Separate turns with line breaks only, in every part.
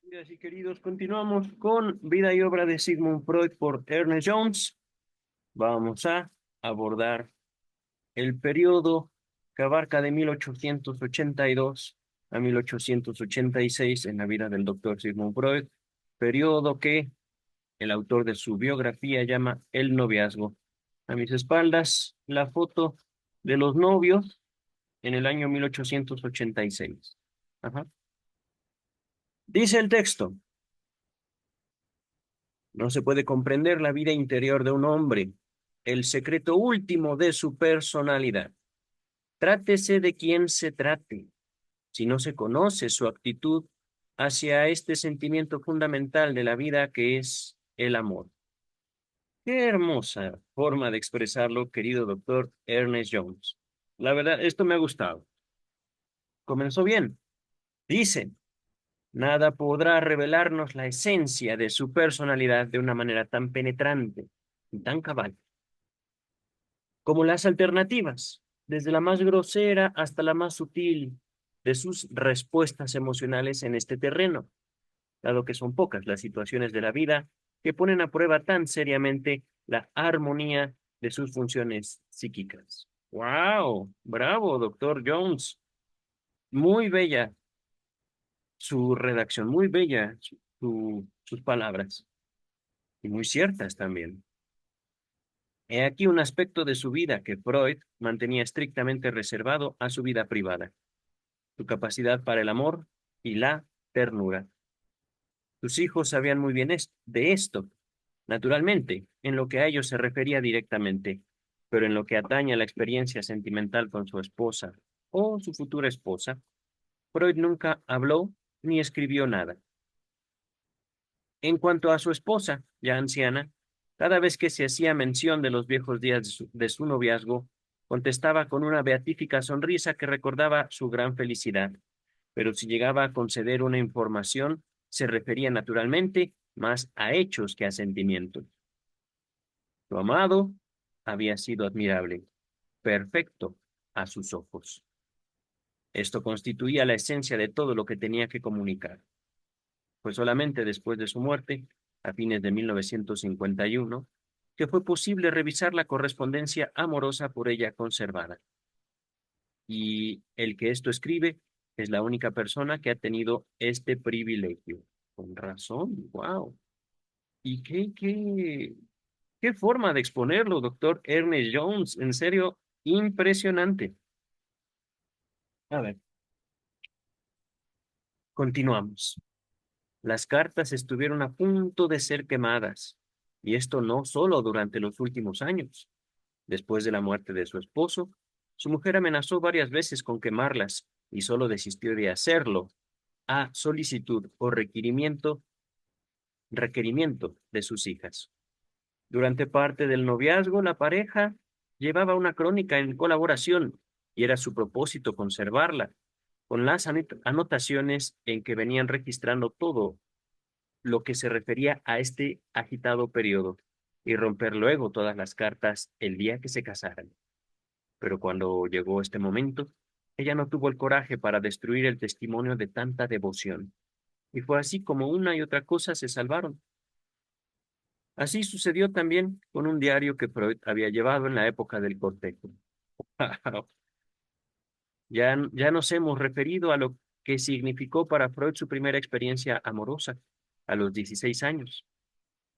Queridas y queridos, continuamos con Vida y obra de Sigmund Freud por Ernest Jones. Vamos a abordar el periodo que abarca de 1882 a 1886 en la vida del doctor Sigmund Freud, periodo que el autor de su biografía llama el noviazgo. A mis espaldas, la foto de los novios en el año 1886. Ajá. Dice el texto. No se puede comprender la vida interior de un hombre, el secreto último de su personalidad. Trátese de quien se trate. Si no se conoce su actitud hacia este sentimiento fundamental de la vida que es el amor. Qué hermosa forma de expresarlo, querido doctor Ernest Jones. La verdad, esto me ha gustado. Comenzó bien. Dice, nada podrá revelarnos la esencia de su personalidad de una manera tan penetrante y tan cabal como las alternativas, desde la más grosera hasta la más sutil de sus respuestas emocionales en este terreno, dado que son pocas las situaciones de la vida que ponen a prueba tan seriamente la armonía de sus funciones psíquicas. ¡Wow! Bravo, doctor Jones. Muy bella su redacción, muy bella sus palabras, y muy ciertas también. He aquí un aspecto de su vida que Freud mantenía estrictamente reservado a su vida privada, su capacidad para el amor y la ternura. Sus hijos sabían muy bien de esto, naturalmente, en lo que a ellos se refería directamente, pero en lo que atañe a la experiencia sentimental con su esposa o su futura esposa, Freud nunca habló ni escribió nada. En cuanto a su esposa, ya anciana, cada vez que se hacía mención de los viejos días de su noviazgo, contestaba con una beatífica sonrisa que recordaba su gran felicidad, pero si llegaba a conceder una información, se refería naturalmente más a hechos que a sentimientos. Su amado había sido admirable, perfecto a sus ojos. Esto constituía la esencia de todo lo que tenía que comunicar. Fue solamente después de su muerte, a fines de 1951, que fue posible revisar la correspondencia amorosa por ella conservada. Y el que esto escribe es la única persona que ha tenido este privilegio. Con razón, wow. ¿Y qué forma de exponerlo, doctor Ernest Jones? En serio, impresionante. A ver, continuamos. Las cartas estuvieron a punto de ser quemadas, y esto no solo durante los últimos años. Después de la muerte de su esposo, su mujer amenazó varias veces con quemarlas y solo desistió de hacerlo a solicitud o requerimiento de sus hijas. Durante parte del noviazgo, la pareja llevaba una crónica en colaboración y era su propósito conservarla, con las anotaciones en que venían registrando todo lo que se refería a este agitado periodo y romper luego todas las cartas el día que se casaran. Pero cuando llegó este momento, ella no tuvo el coraje para destruir el testimonio de tanta devoción. Y fue así como una y otra cosa se salvaron. Así sucedió también con un diario que Freud había llevado en la época del cortejo. Ya nos hemos referido a lo que significó para Freud su primera experiencia amorosa a los 16 años,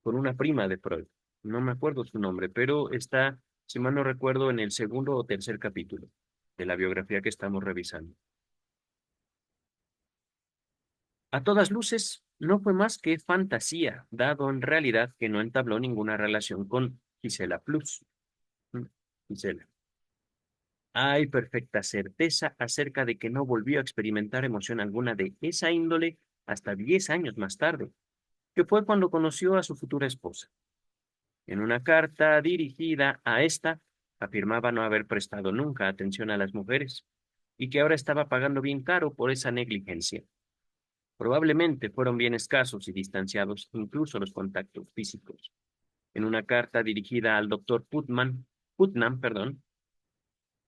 con una prima de Freud. No me acuerdo su nombre, pero está, si mal no recuerdo, en el segundo o tercer capítulo de la biografía que estamos revisando. A todas luces, no fue más que fantasía, dado en realidad que no entabló ninguna relación con Gisela Plus. Mm, Gisela. Hay perfecta certeza acerca de que no volvió a experimentar emoción alguna de esa índole hasta 10 años más tarde, que fue cuando conoció a su futura esposa. En una carta dirigida a esta, afirmaba no haber prestado nunca atención a las mujeres y que ahora estaba pagando bien caro por esa negligencia. Probablemente fueron bien escasos y distanciados incluso los contactos físicos. En una carta dirigida al doctor Putnam, perdón,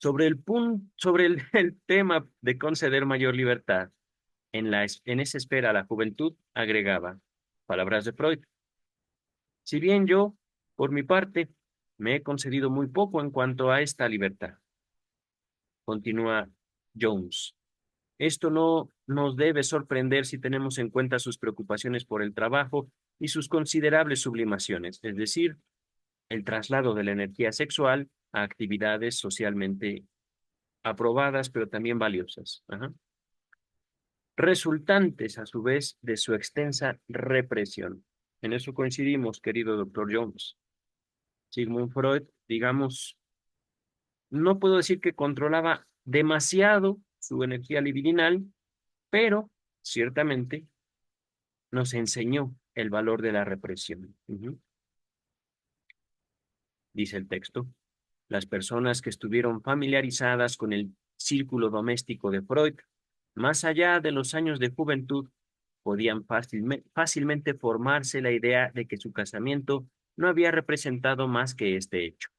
sobre el tema de conceder mayor libertad. En esa espera la juventud agregaba, palabras de Freud, si bien yo, por mi parte, me he concedido muy poco en cuanto a esta libertad. Continúa Jones. Esto no nos debe sorprender si tenemos en cuenta sus preocupaciones por el trabajo y sus considerables sublimaciones, es decir, el traslado de la energía sexual a actividades socialmente aprobadas, pero también valiosas. Ajá. Resultantes, a su vez, de su extensa represión. En eso coincidimos, querido doctor Jones. Sigmund Freud, digamos, no puedo decir que controlaba demasiado su energía libidinal, pero ciertamente nos enseñó el valor de la represión. Dice el texto, las personas que estuvieron familiarizadas con el círculo doméstico de Freud, más allá de los años de juventud, podían fácilmente formarse la idea de que su casamiento no había representado más que este hecho.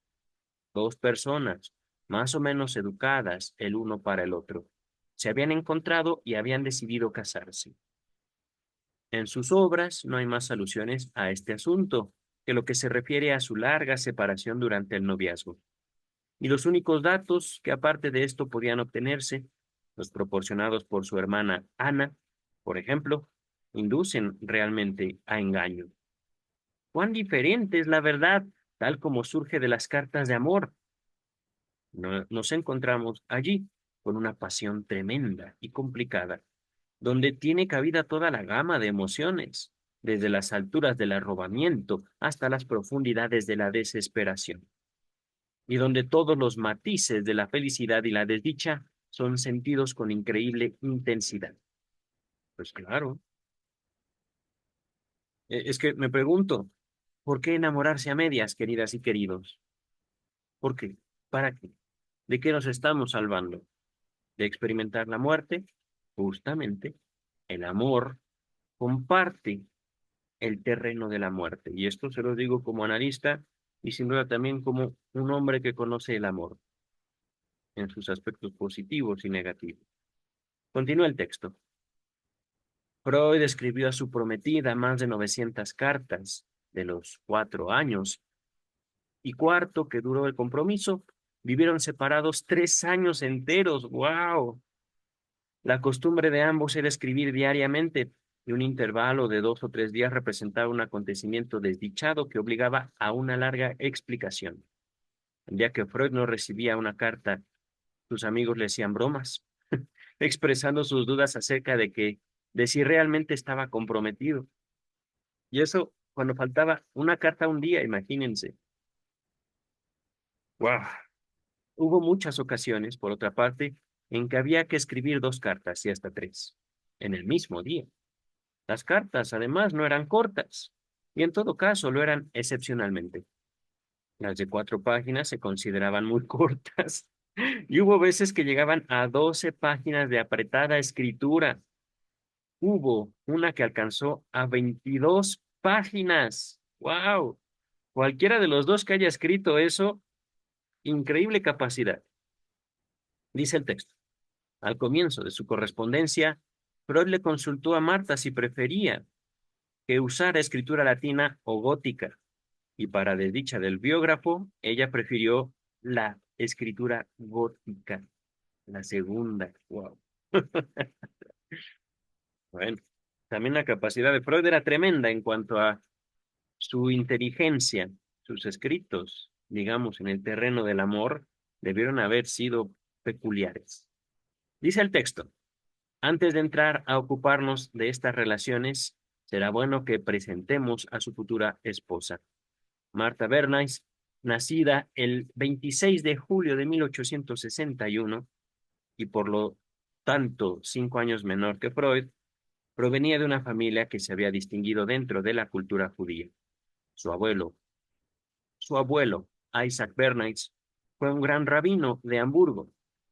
Dos personas, más o menos educadas el uno para el otro, se habían encontrado y habían decidido casarse. En sus obras no hay más alusiones a este asunto que lo que se refiere a su larga separación durante el noviazgo. Y los únicos datos que aparte de esto podían obtenerse, los proporcionados por su hermana Ana, por ejemplo, inducen realmente a engaño. Cuán diferente es la verdad, tal como surge de las cartas de amor. Nos encontramos allí con una pasión tremenda y complicada, donde tiene cabida toda la gama de emociones, desde las alturas del arrobamiento hasta las profundidades de la desesperación, y donde todos los matices de la felicidad y la desdicha son sentidos con increíble intensidad. Pues claro, es que me pregunto, ¿por qué enamorarse a medias, queridas y queridos? ¿Por qué? ¿Para qué? ¿De qué nos estamos salvando? ¿De experimentar la muerte? Justamente, el amor comparte el terreno de la muerte. Y esto se lo digo como analista y sin duda también como un hombre que conoce el amor en sus aspectos positivos y negativos. Continúa el texto. Freud escribió a su prometida más de 900 cartas de los 4 años y cuarto que duró el compromiso. Vivieron separados 3 años enteros. ¡Wow! La costumbre de ambos era escribir diariamente y un intervalo de 2 o 3 días representaba un acontecimiento desdichado que obligaba a una larga explicación. El día que Freud no recibía una carta, sus amigos le hacían bromas, expresando sus dudas acerca de si realmente estaba comprometido. Y eso cuando faltaba una carta un día, imagínense. ¡Wow! Hubo muchas ocasiones, por otra parte, en que había que escribir 2 cartas y hasta 3, en el mismo día. Las cartas, además, no eran cortas, y en todo caso lo eran excepcionalmente. Las de 4 páginas se consideraban muy cortas, y hubo veces que llegaban a 12 páginas de apretada escritura. Hubo una que alcanzó a 22 páginas. ¡Wow! Cualquiera de los dos que haya escrito eso, increíble capacidad. Dice el texto. Al comienzo de su correspondencia, Freud le consultó a Marta si prefería que usara escritura latina o gótica, y para desdicha del biógrafo, ella prefirió la escritura gótica, la segunda. Wow. Bueno, también la capacidad de Freud era tremenda en cuanto a su inteligencia. Sus escritos, digamos, en el terreno del amor, debieron haber sido peculiares. Dice el texto. Antes de entrar a ocuparnos de estas relaciones, será bueno que presentemos a su futura esposa. Marta Bernays, nacida el 26 de julio de 1861 y por lo tanto 5 años menor que Freud, provenía de una familia que se había distinguido dentro de la cultura judía. Su abuelo, su abuelo, Isaac Bernays, fue un gran rabino de Hamburgo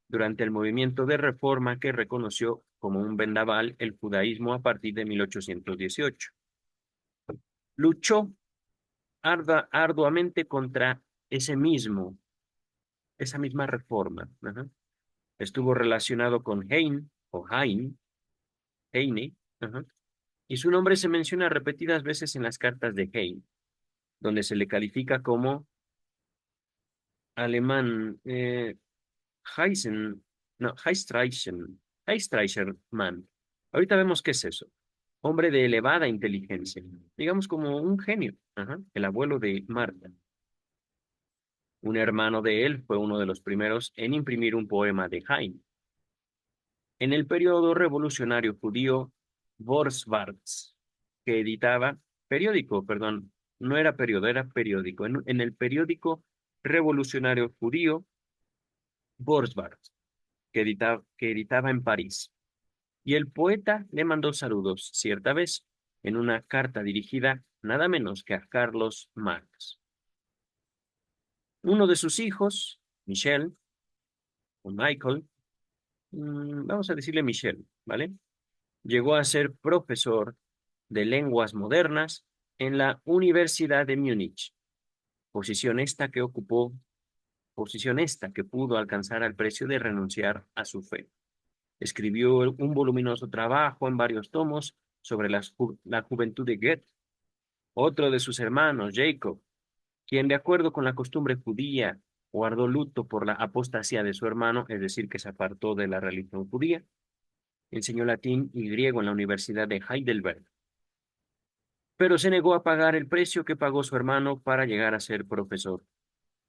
durante el movimiento de reforma que reconoció como un vendaval el judaísmo a partir de 1818. Luchó arduamente contra esa misma reforma. Ajá. Estuvo relacionado con Hein o Haim, Heine, ajá, y su nombre se menciona repetidas veces en las cartas de Heine, donde se le califica como alemán, Heisen, no, Heistreichermann. Ahorita vemos qué es eso. Hombre de elevada inteligencia, digamos como un genio, ajá, el abuelo de Marta. Un hermano de él fue uno de los primeros en imprimir un poema de Heine. En el periodo revolucionario judío, Wordsworth, que editaba periódico, perdón, no era periodo, era periódico. En el periódico revolucionario judío, Wordsworth, que editaba en París. Y el poeta le mandó saludos cierta vez en una carta dirigida nada menos que a Carlos Marx. Uno de sus hijos, Michel, o Michael, vamos a decirle Michel, ¿vale? Llegó a ser profesor de lenguas modernas en la Universidad de Múnich, posición esta que ocupó, posición esta que pudo alcanzar al precio de renunciar a su fe. Escribió un voluminoso trabajo en varios tomos sobre la juventud de Goethe. Otro de sus hermanos, Jacob, quien de acuerdo con la costumbre judía guardó luto por la apostasía de su hermano, es decir, que se apartó de la religión judía, enseñó latín y griego en la Universidad de Heidelberg, pero se negó a pagar el precio que pagó su hermano para llegar a ser profesor.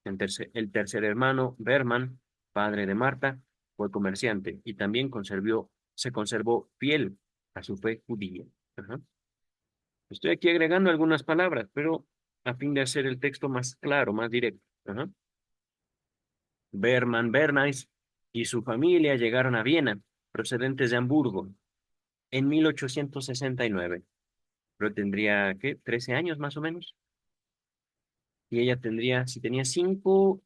El tercer hermano, Berman, padre de Marta, fue comerciante y también se conservó fiel a su fe judía. Ajá. Estoy aquí agregando algunas palabras, pero a fin de hacer el texto más claro, más directo. Ajá. Berman Bernays y su familia llegaron a Viena, procedentes de Hamburgo, en 1869. Pero tendría, ¿qué? 13 años más o menos. Y ella tendría, si tenía 5,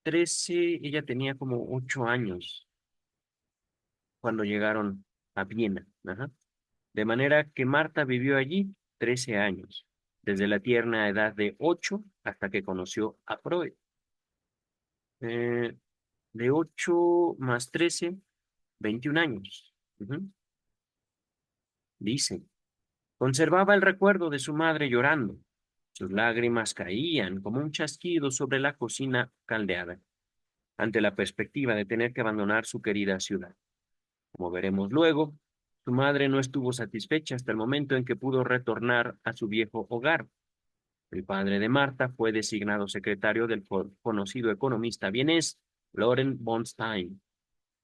13, ella tenía como 8 años cuando llegaron a Viena. Ajá. De manera que Marta vivió allí 13 años, desde la tierna edad de 8 hasta que conoció a Freud. Eh, de 8 más 13, 21 años. Ujú. Dice, conservaba el recuerdo de su madre llorando. Sus lágrimas caían como un chasquido sobre la cocina caldeada, ante la perspectiva de tener que abandonar su querida ciudad. Como veremos luego, su madre no estuvo satisfecha hasta el momento en que pudo retornar a su viejo hogar. El padre de Marta fue designado secretario del conocido economista vienés Loren von Stein,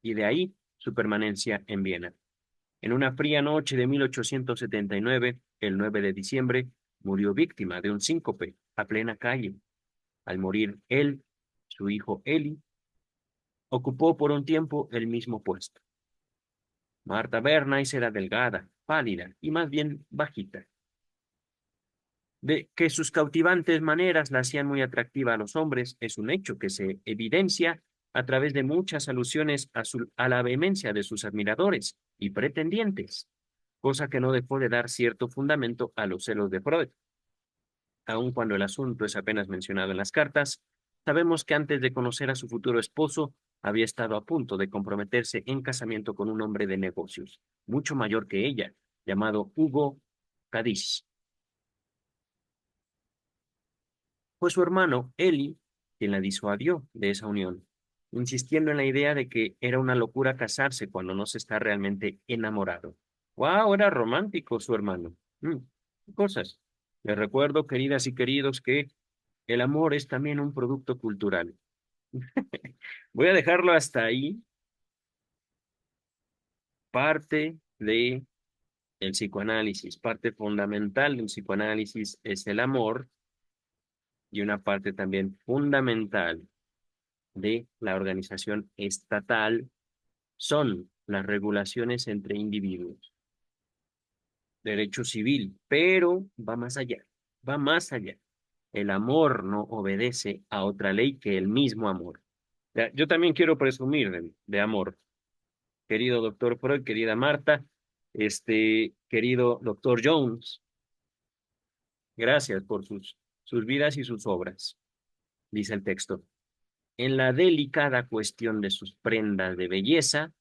y de ahí su permanencia en Viena. En una fría noche de 1879, el 9 de diciembre, murió víctima de un síncope a plena calle. Al morir él, su hijo Eli ocupó por un tiempo el mismo puesto. Marta Bernays era delgada, pálida y más bien bajita. De que sus cautivantes maneras la hacían muy atractiva a los hombres es un hecho que se evidencia a través de muchas alusiones a la vehemencia de sus admiradores y pretendientes, cosa que no dejó de dar cierto fundamento a los celos de Freud. Aun cuando el asunto es apenas mencionado en las cartas, sabemos que antes de conocer a su futuro esposo, había estado a punto de comprometerse en casamiento con un hombre de negocios, mucho mayor que ella, llamado Hugo Cadiz. Fue su hermano, Eli, quien la disuadió de esa unión, insistiendo en la idea de que era una locura casarse cuando no se está realmente enamorado. ¡Wow! Era romántico su hermano. Qué cosas. Les recuerdo, queridas y queridos, que el amor es también un producto cultural. Voy a dejarlo hasta ahí. Parte de el psicoanálisis, parte fundamental del psicoanálisis es el amor y una parte también fundamental de la organización estatal son las regulaciones entre individuos, derecho civil, pero va más allá, va más allá. El amor no obedece a otra ley que el mismo amor. Ya, yo también quiero presumir de amor, querido doctor Freud, querida Marta, querido doctor Jones, gracias por sus vidas y sus obras, dice el texto. En la delicada cuestión de sus prendas de belleza,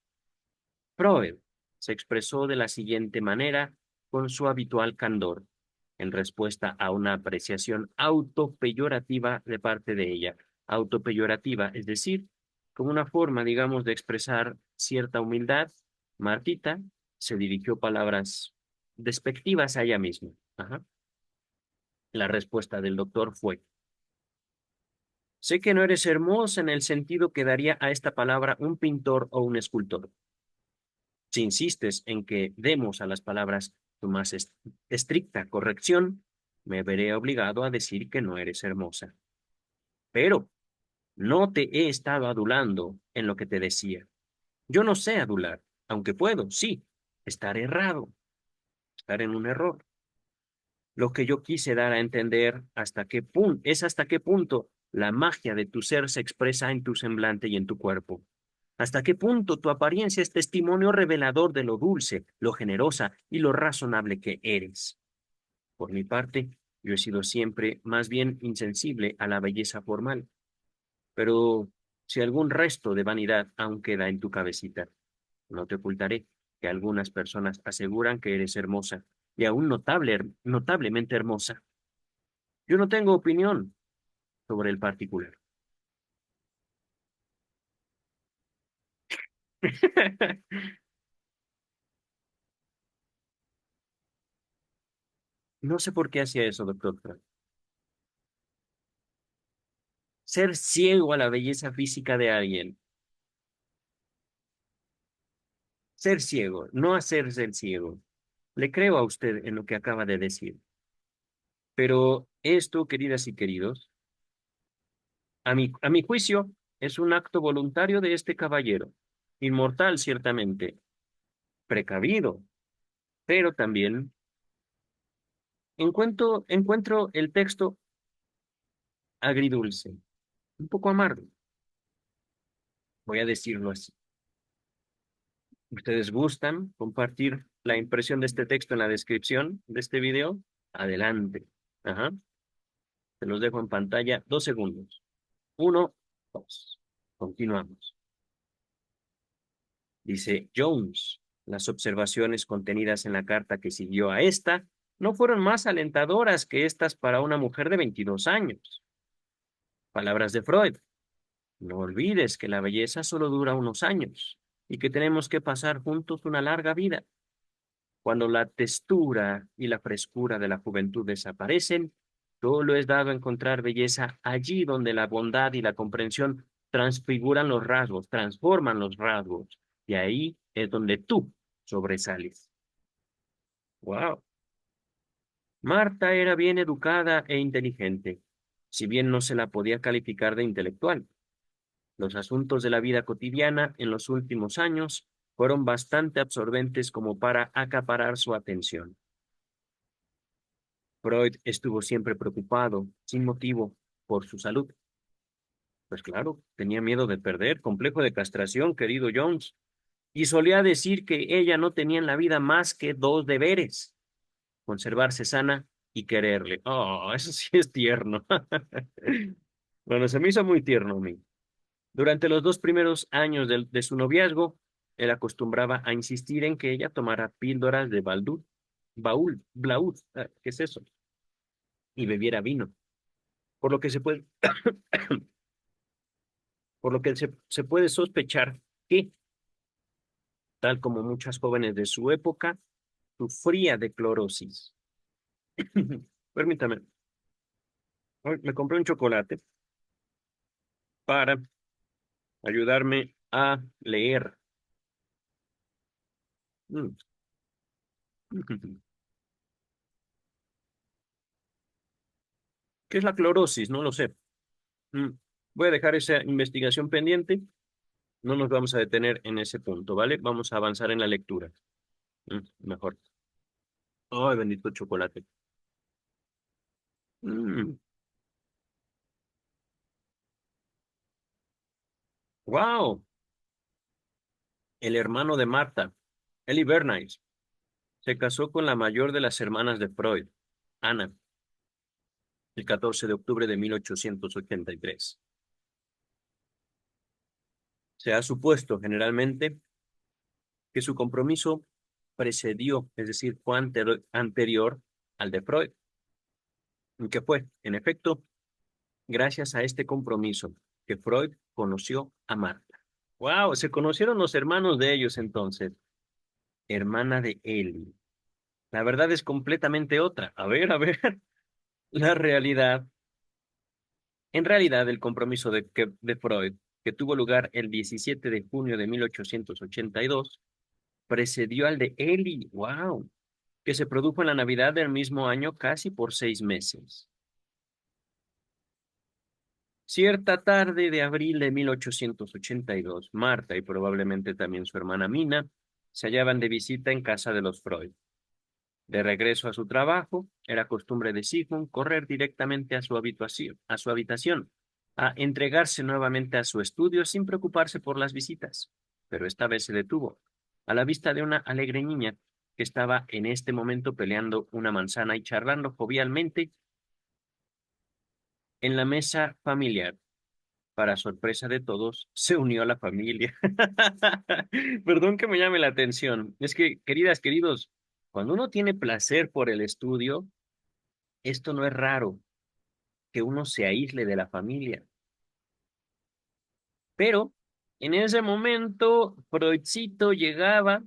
Freud se expresó de la siguiente manera con su habitual candor, en respuesta a una apreciación autopeyorativa de parte de ella. Autopeyorativa, es decir, como una forma, digamos, de expresar cierta humildad, Martita se dirigió palabras despectivas a ella misma. Ajá. La respuesta del doctor fue: sé que no eres hermosa en el sentido que daría a esta palabra un pintor o un escultor. Si insistes en que demos a las palabras tu más estricta corrección, me veré obligado a decir que no eres hermosa. Pero no te he estado adulando en lo que te decía. Yo no sé adular, aunque puedo, sí, estar errado, estar en un error. Lo que yo quise dar a entender hasta qué punto la magia de tu ser se expresa en tu semblante y en tu cuerpo. ¿Hasta qué punto tu apariencia es testimonio revelador de lo dulce, lo generosa y lo razonable que eres? Por mi parte, yo he sido siempre más bien insensible a la belleza formal, pero si algún resto de vanidad aún queda en tu cabecita, no te ocultaré que algunas personas aseguran que eres hermosa y aún notablemente hermosa. Yo no tengo opinión sobre el particular. No sé por qué hacía eso, doctor Frank. Ser ciego a la belleza física de alguien. Ser ciego, no hacerse el ciego. Le creo a usted en lo que acaba de decir. Pero esto, queridas y queridos, a mi juicio, es un acto voluntario de este caballero. Inmortal, ciertamente. Precavido, pero también encuentro el texto agridulce, un poco amargo, voy a decirlo así. ¿Ustedes gustan compartir la impresión de este texto en la descripción de este video? Adelante. Ajá. Se los dejo en pantalla 2 segundos. Uno, dos. Continuamos. Dice Jones. Las observaciones contenidas en la carta que siguió a esta no fueron más alentadoras que estas para una mujer de 22 años. Palabras de Freud. No olvides que la belleza solo dura unos años y que tenemos que pasar juntos una larga vida. Cuando la textura y la frescura de la juventud desaparecen, solo es dado encontrar belleza allí donde la bondad y la comprensión transfiguran los rasgos, transforman los rasgos. Y ahí es donde tú sobresales. Wow. Marta era bien educada e inteligente, si bien no se la podía calificar de intelectual. Los asuntos de la vida cotidiana en los últimos años fueron bastante absorbentes como para acaparar su atención. Freud estuvo siempre preocupado, sin motivo, por su salud. Pues claro, tenía miedo de perder, complejo de castración, querido Jones, y solía decir que ella no tenía en la vida más que dos deberes: conservarse sana y quererle. Oh, eso sí es tierno. Bueno, se me hizo muy tierno a mí. Durante los 2 primeros años de su noviazgo, él acostumbraba a insistir en que ella tomara píldoras de Blaud, ¿qué es eso? Y bebiera vino, por lo que se puede, por lo que se puede sospechar que, tal como muchas jóvenes de su época, sufría de clorosis. Permítame, hoy me compré un chocolate para ayudarme a leer. Mm. ¿Qué es la clorosis? No lo sé. Mm. Voy a dejar esa investigación pendiente. No nos vamos a detener en ese punto, ¿vale? Vamos a avanzar en la lectura. Mejor. Ay, bendito chocolate. Wow. El hermano de Marta, Elie Bernays, se casó con la mayor de las hermanas de Freud, Ana, el 14 de octubre de 1883. Se ha supuesto generalmente que su compromiso precedió, es decir, fue anterior al de Freud, que fue, en efecto, gracias a este compromiso que Freud conoció a Marta. Wow, se conocieron los hermanos de ellos entonces, hermana de él. La verdad es completamente otra. A ver, la realidad. En realidad, el compromiso de Freud, que tuvo lugar el 17 de junio de 1882, precedió al de Eli, wow, que se produjo en la Navidad del mismo año casi por 6 meses. Cierta tarde de abril de 1882, Marta y probablemente también su hermana Mina se hallaban de visita en casa de los Freud. De regreso a su trabajo, era costumbre de Sigmund correr directamente a su habitación, a entregarse nuevamente a su estudio sin preocuparse por las visitas. Pero esta vez se detuvo, a la vista de una alegre niña que estaba en este momento peleando una manzana y charlando jovialmente en la mesa familiar. Para sorpresa de todos, se unió a la familia. Perdón que me llame la atención. Es que, queridas, queridos, cuando uno tiene placer por el estudio, esto no es raro, que uno se aísle de la familia. Pero en ese momento, Freudcito llegaba,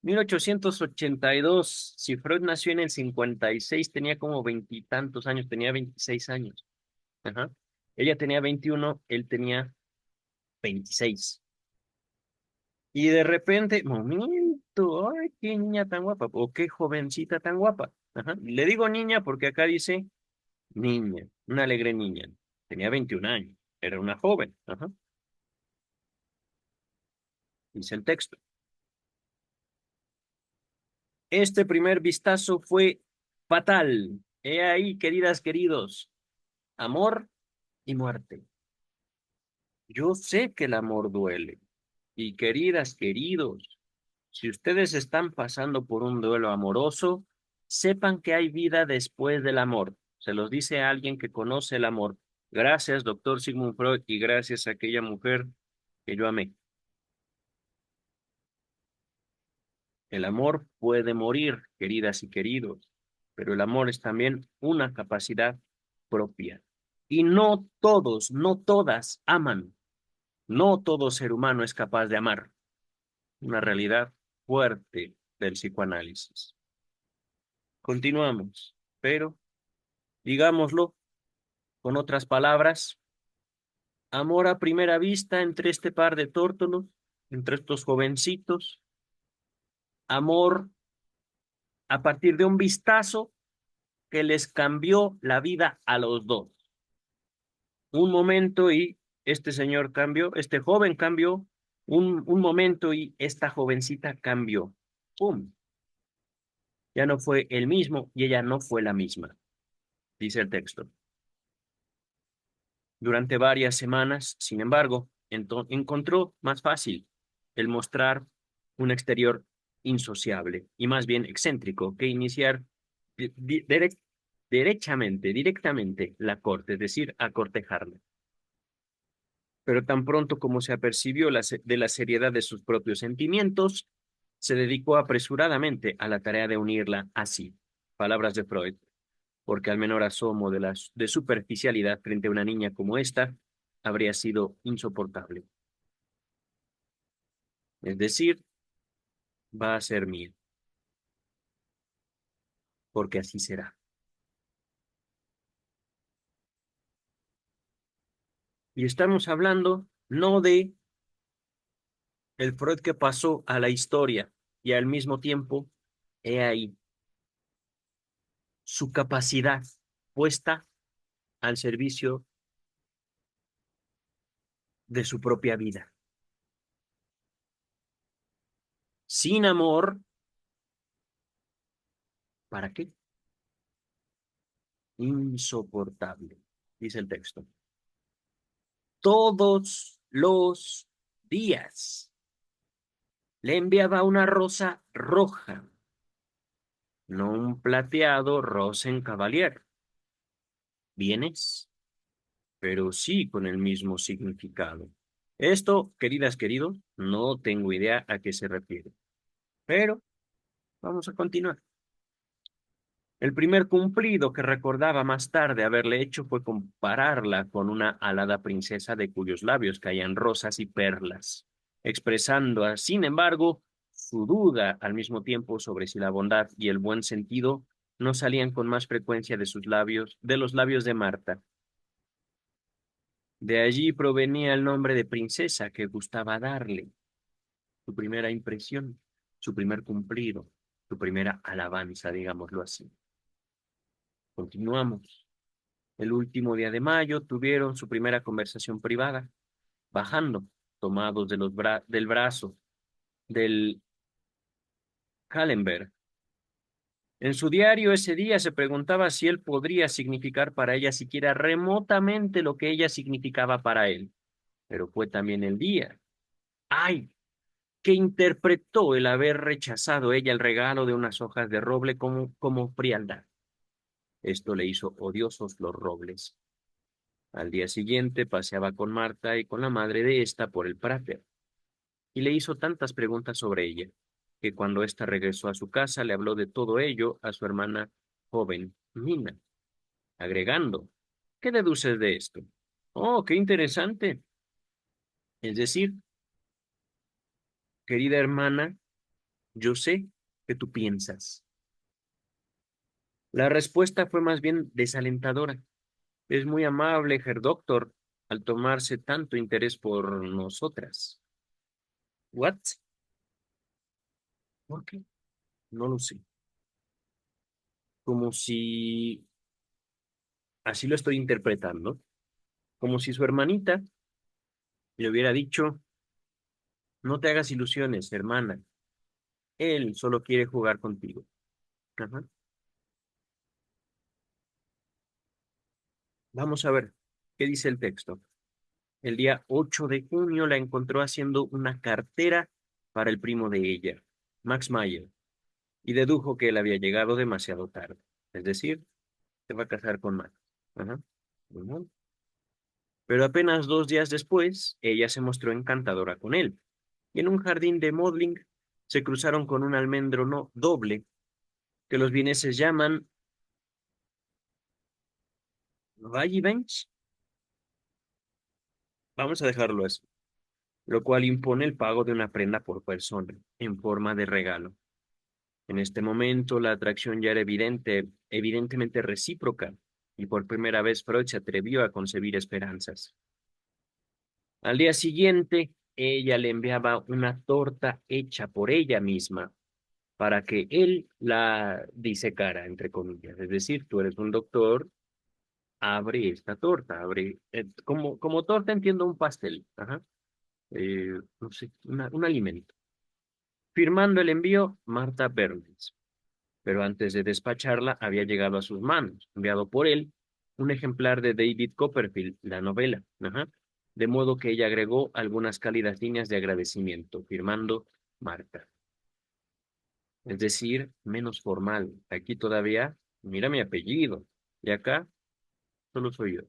1882. Si Freud nació en el 56, tenía como veintitantos años, tenía 26 años. Ajá. Ella tenía 21, él tenía 26. Y de repente, momento, ay, qué niña tan guapa, o qué jovencita tan guapa. Ajá. Le digo niña porque acá dice niña, una alegre niña. Tenía 21 años, era una joven. Ajá. Dice el texto. Este primer vistazo fue fatal. He ahí, queridas, queridos, amor y muerte. Yo sé que el amor duele. Y queridas, queridos, si ustedes están pasando por un duelo amoroso, sepan que hay vida después del amor. Se los dice a alguien que conoce el amor. Gracias, doctor Sigmund Freud, y gracias a aquella mujer que yo amé. El amor puede morir, queridas y queridos, pero el amor es también una capacidad propia. Y no todos, no todas aman. No todo ser humano es capaz de amar. Una realidad fuerte del psicoanálisis. Continuamos, pero digámoslo con otras palabras, amor a primera vista entre este par de tórtolos, entre estos jovencitos, amor a partir de un vistazo que les cambió la vida a los dos. Un momento y este señor cambió, este joven cambió, un momento y esta jovencita cambió. ¡Pum! Ya no fue el mismo y ella no fue la misma, dice el texto. Durante varias semanas, sin embargo, encontró más fácil el mostrar un exterior insociable y más bien excéntrico que iniciar directamente la corte, es decir, a cortejarla. Pero tan pronto como se apercibió de la seriedad de sus propios sentimientos, se dedicó apresuradamente a la tarea de unirla así. Palabras de Freud, porque al menor asomo de superficialidad frente a una niña como esta, habría sido insoportable. Es decir, va a ser mía, porque así será. Y estamos hablando no de el Freud que pasó a la historia y al mismo tiempo, he ahí, su capacidad puesta al servicio de su propia vida. Sin amor, ¿para qué? Insoportable, dice el texto. Todos los días le enviaba una rosa roja, no un plateado Rosencavalier. ¿Vienes? Pero sí con el mismo significado. Esto, queridas, queridos, no tengo idea a qué se refiere. Pero Vamos a continuar. El primer cumplido que recordaba más tarde haberle hecho fue compararla con una alada princesa de cuyos labios caían rosas y perlas, expresando, sin embargo, su duda al mismo tiempo sobre si la bondad y el buen sentido no salían con más frecuencia de sus labios, de los labios de Marta. De allí provenía el nombre de princesa que gustaba darle, su primera impresión, su primer cumplido, su primera alabanza, digámoslo así. Continuamos. El último día de mayo tuvieron su primera conversación privada, bajando, tomados de del brazo del Kallenberg. En su diario ese día se preguntaba si él podría significar para ella siquiera remotamente lo que ella significaba para él. Pero fue también el día. ¡Ay! Que interpretó el haber rechazado ella el regalo de unas hojas de roble como frialdad. Esto le hizo odiosos los robles. Al día siguiente paseaba con Marta y con la madre de ésta por el Prater, y le hizo tantas preguntas sobre ella, que cuando ésta regresó a su casa le habló de todo ello a su hermana joven, Mina, agregando, ¿qué deduces de esto? Oh, qué interesante. Es decir, querida hermana, yo sé que tú piensas. La respuesta fue más bien desalentadora. Es muy amable, Herr Doctor, al tomarse tanto interés por nosotras. ¿What? ¿Por qué? No lo sé. Como si, así lo estoy interpretando, como si su hermanita le hubiera dicho, no te hagas ilusiones, hermana, él solo quiere jugar contigo. Ajá. Vamos a ver, ¿qué dice el texto? El día 8 de junio la encontró haciendo una cartera para el primo de ella, Max Mayer, y dedujo que él había llegado demasiado tarde. Es decir, se va a casar con Max. Ajá. Ujú. Pero apenas 2 días después, ella se mostró encantadora con él, y en un jardín de Modling se cruzaron con un almendro no doble, que los vieneses llaman Valley Bench. Vamos a dejarlo así, lo cual impone el pago de una prenda por persona, en forma de regalo. En este momento, la atracción ya era evidentemente recíproca, y por primera vez Freud se atrevió a concebir esperanzas. Al día siguiente, ella le enviaba una torta hecha por ella misma para que él la disecara, entre comillas. Es decir, tú eres un doctor, abre esta torta, abre, como torta entiendo un pastel, ajá, no sé, un alimento. Firmando el envío, Marta Berlitz. Pero antes de despacharla, había llegado a sus manos, enviado por él, un ejemplar de David Copperfield, la novela, ajá, de modo que ella agregó algunas cálidas líneas de agradecimiento, firmando Marta. Es decir, menos formal. Aquí todavía, mira mi apellido, y acá solo soy yo.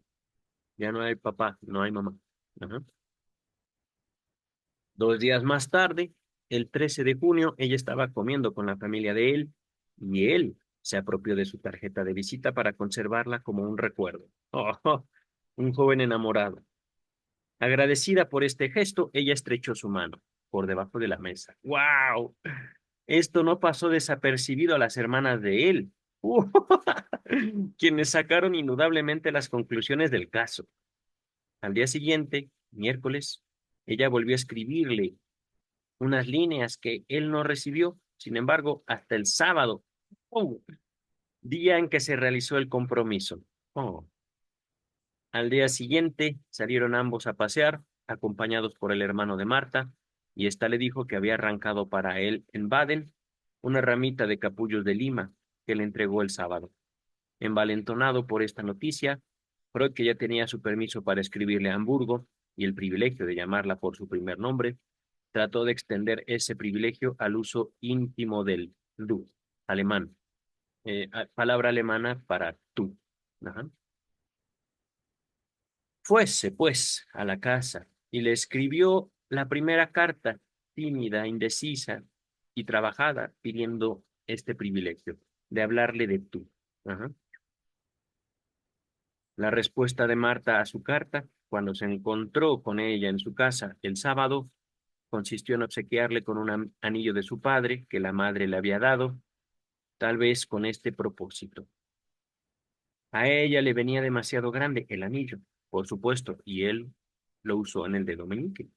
Ya no hay papá, no hay mamá. Ajá. 2 días más tarde, el 13 de junio, ella estaba comiendo con la familia de él y él se apropió de su tarjeta de visita para conservarla como un recuerdo. Oh, un joven enamorado. Agradecida por este gesto, ella estrechó su mano por debajo de la mesa. ¡Wow! Esto no pasó desapercibido a las hermanas de él, quienes sacaron indudablemente las conclusiones del caso. Al día siguiente, miércoles, ella volvió a escribirle unas líneas que él no recibió. Sin embargo, hasta el sábado, oh, día en que se realizó el compromiso. Oh. Al día siguiente salieron ambos a pasear, acompañados por el hermano de Marta, y ésta le dijo que había arrancado para él en Baden una ramita de capullos de Lima que le entregó el sábado. Envalentonado por esta noticia, Freud, que ya tenía su permiso para escribirle a Hamburgo y el privilegio de llamarla por su primer nombre, trató de extender ese privilegio al uso íntimo del du, alemán, palabra alemana para tú. Ajá. Fuese, pues, a la casa y le escribió la primera carta, tímida, indecisa y trabajada, pidiendo este privilegio de hablarle de tú. Ajá. La respuesta de Marta a su carta, cuando se encontró con ella en su casa el sábado, consistió en obsequiarle con un anillo de su padre que la madre le había dado, tal vez con este propósito. A ella le venía demasiado grande el anillo, por supuesto, y él lo usó en el dedo meñique.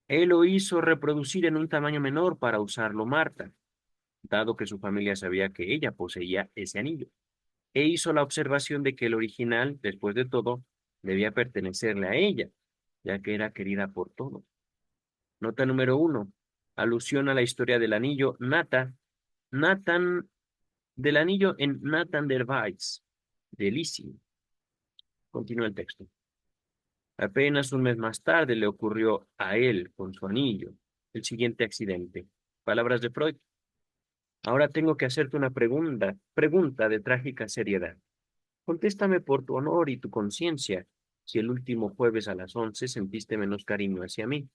Él lo hizo reproducir en un tamaño menor para usarlo Marta, dado que su familia sabía que ella poseía ese anillo, e hizo la observación de que el original, después de todo, debía pertenecerle a ella, ya que era querida por todos. Nota número 1. Alusión a la historia del anillo Nathan del anillo en Nathan der Weiss, de Lisi. Continúa el texto. Apenas un mes más tarde le ocurrió a él, con su anillo, el siguiente accidente. Palabras de Freud. Ahora tengo que hacerte una pregunta de trágica seriedad. Contéstame por tu honor y tu conciencia, si el último jueves a las 11 sentiste menos cariño hacia mí,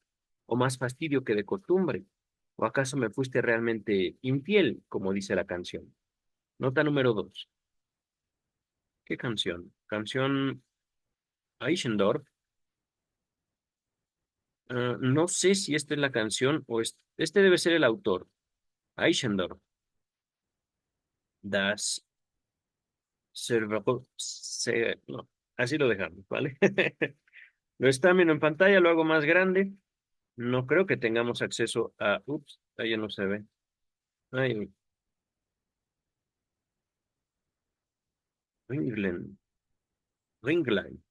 o más fastidio que de costumbre, o acaso me fuiste realmente infiel, como dice la canción. Nota número 2. ¿Qué canción? Canción Eichendorff. No sé si esta es la canción o este debe ser el autor. Eichendorff. Das no, así lo dejamos, ¿vale? Lo está viendo en pantalla, lo hago más grande. No creo que tengamos acceso a... Ups, ahí ya no se ve. Ay, Ringland. Ringline.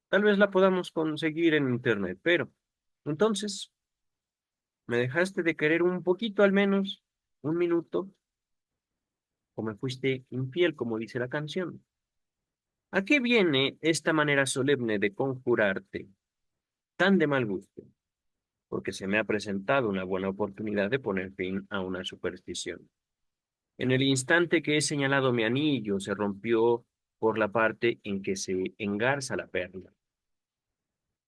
Tal vez la podamos conseguir en internet, pero... Entonces, ¿me dejaste de querer un poquito al menos? ¿Un minuto? ¿O me fuiste infiel, como dice la canción? ¿A qué viene esta manera solemne de conjurarte tan de mal gusto? Porque se me ha presentado una buena oportunidad de poner fin a una superstición. En el instante que he señalado mi anillo, se rompió por la parte en que se engarza la perla.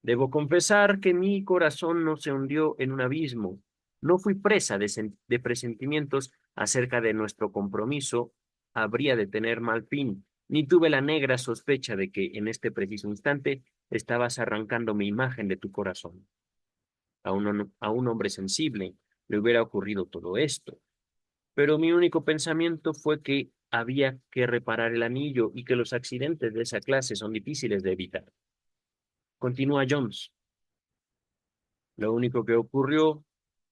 Debo confesar que mi corazón no se hundió en un abismo. No fui presa de presentimientos acerca de nuestro compromiso. Habría de tener mal fin, ni tuve la negra sospecha de que en este preciso instante estabas arrancando mi imagen de tu corazón. A un hombre sensible le hubiera ocurrido todo esto, pero mi único pensamiento fue que había que reparar el anillo y que los accidentes de esa clase son difíciles de evitar. Continúa Jones. Lo único que ocurrió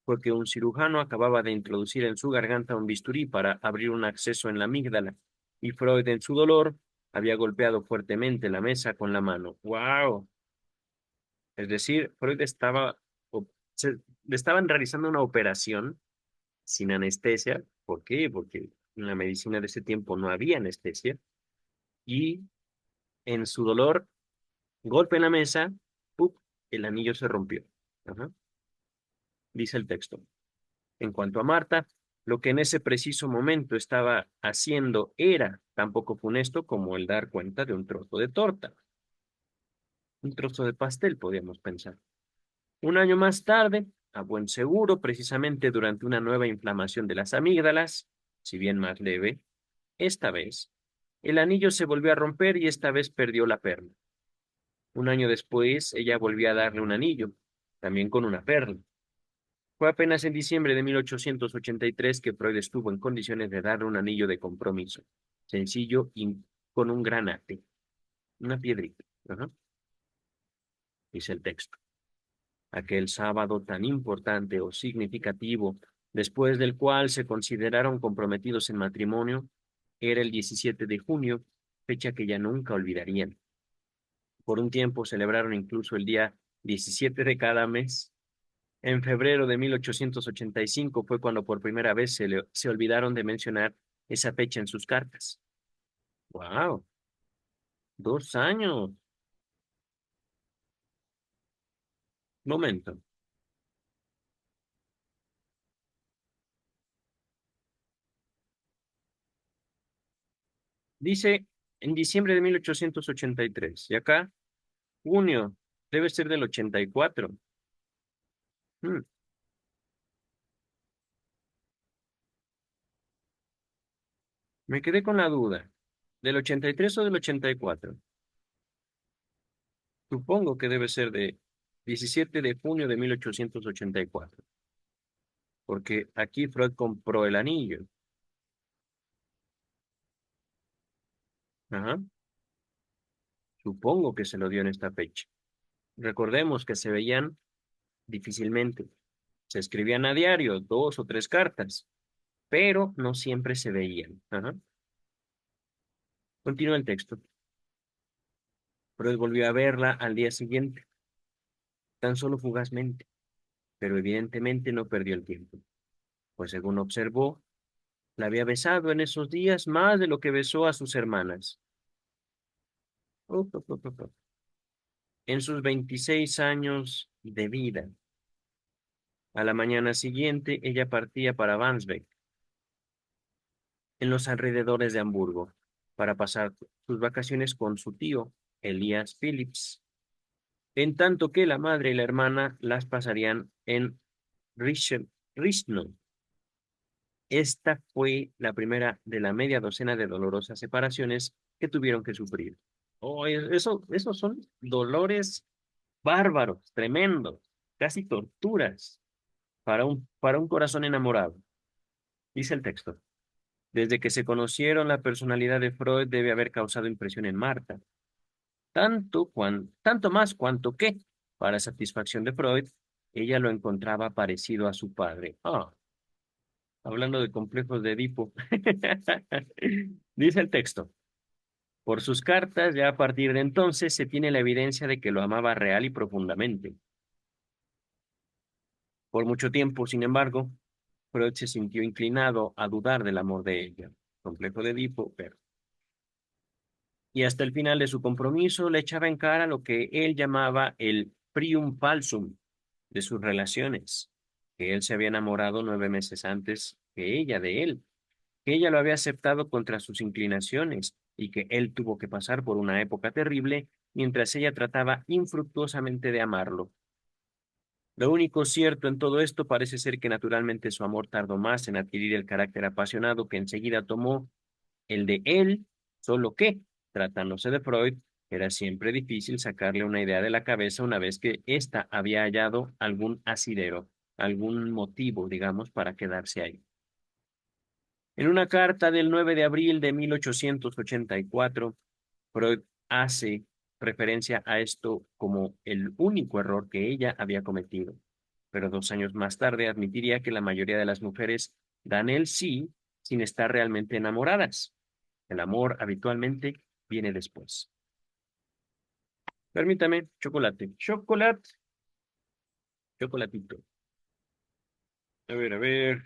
fue que un cirujano acababa de introducir en su garganta un bisturí para abrir un acceso en la amígdala, y Freud, en su dolor, había golpeado fuertemente la mesa con la mano. ¡Wow! Es decir, Freud le estaban realizando una operación sin anestesia. ¿Por qué? Porque en la medicina de ese tiempo no había anestesia. Y en su dolor, golpe en la mesa, ¡pup! El anillo se rompió. Ajá. Dice el texto. En cuanto a Marta, lo que en ese preciso momento estaba haciendo era tan poco funesto como el dar cuenta de un trozo de torta, un trozo de pastel, podríamos pensar. Un año más tarde, a buen seguro, precisamente durante una nueva inflamación de las amígdalas, si bien más leve, esta vez, el anillo se volvió a romper y esta vez perdió la perla. Un año después, ella volvió a darle un anillo, también con una perla. Fue apenas en diciembre de 1883 que Freud estuvo en condiciones de darle un anillo de compromiso, sencillo y con un granate, una piedrita. Ajá. Dice el texto. Aquel sábado tan importante o significativo, después del cual se consideraron comprometidos en matrimonio, era el 17 de junio, fecha que ya nunca olvidarían. Por un tiempo celebraron incluso el día 17 de cada mes. En febrero de 1885 fue cuando por primera vez se olvidaron de mencionar esa fecha en sus cartas. ¡Wow! 2 años. Momento. Dice en diciembre de 1883. Y acá, junio. Debe ser del 84. Hmm. Me quedé con la duda. ¿Del 83 o del 84? Supongo que debe ser de 17 de junio de 1884, porque aquí Freud compró el anillo. Ajá. Supongo que se lo dio en esta fecha. Recordemos que se veían difícilmente. Se escribían a diario, dos o tres cartas, pero no siempre se veían. Ajá. Continúa el texto. Freud volvió a verla al día siguiente, tan solo fugazmente, pero evidentemente no perdió el tiempo, pues según observó, la había besado en esos días más de lo que besó a sus hermanas. Up, up, up, up, up. En sus 26 años de vida. A la mañana siguiente, ella partía para Wandsbek, en los alrededores de Hamburgo, para pasar sus vacaciones con su tío, Elias Phillips, en tanto que la madre y la hermana las pasarían en Richmond. Esta fue la primera de la media docena de dolorosas separaciones que tuvieron que sufrir. Oh, esos son dolores bárbaros, tremendos, casi torturas para un corazón enamorado. Dice el texto. Desde que se conocieron, la personalidad de Freud debe haber causado impresión en Marta, tanto más cuanto que, para satisfacción de Freud, ella lo encontraba parecido a su padre. Ah, hablando de complejos de Edipo. Dice el texto. Por sus cartas, ya a partir de entonces se tiene la evidencia de que lo amaba real y profundamente. Por mucho tiempo, sin embargo, Freud se sintió inclinado a dudar del amor de ella. Complejo de Edipo, pero... Y hasta el final de su compromiso le echaba en cara lo que él llamaba el prium falsum de sus relaciones, que él se había enamorado 9 meses antes que ella de él, que ella lo había aceptado contra sus inclinaciones y que él tuvo que pasar por una época terrible mientras ella trataba infructuosamente de amarlo. Lo único cierto en todo esto parece ser que naturalmente su amor tardó más en adquirir el carácter apasionado que enseguida tomó el de él, solo que, tratándose de Freud, era siempre difícil sacarle una idea de la cabeza una vez que ésta había hallado algún asidero, algún motivo, digamos, para quedarse ahí. En una carta del 9 de abril de 1884, Freud hace referencia a esto como el único error que ella había cometido, pero 2 años más tarde admitiría que la mayoría de las mujeres dan el sí sin estar realmente enamoradas. El amor habitualmente viene después. Permítame, chocolate. Chocolate, chocolatito. A ver, a ver.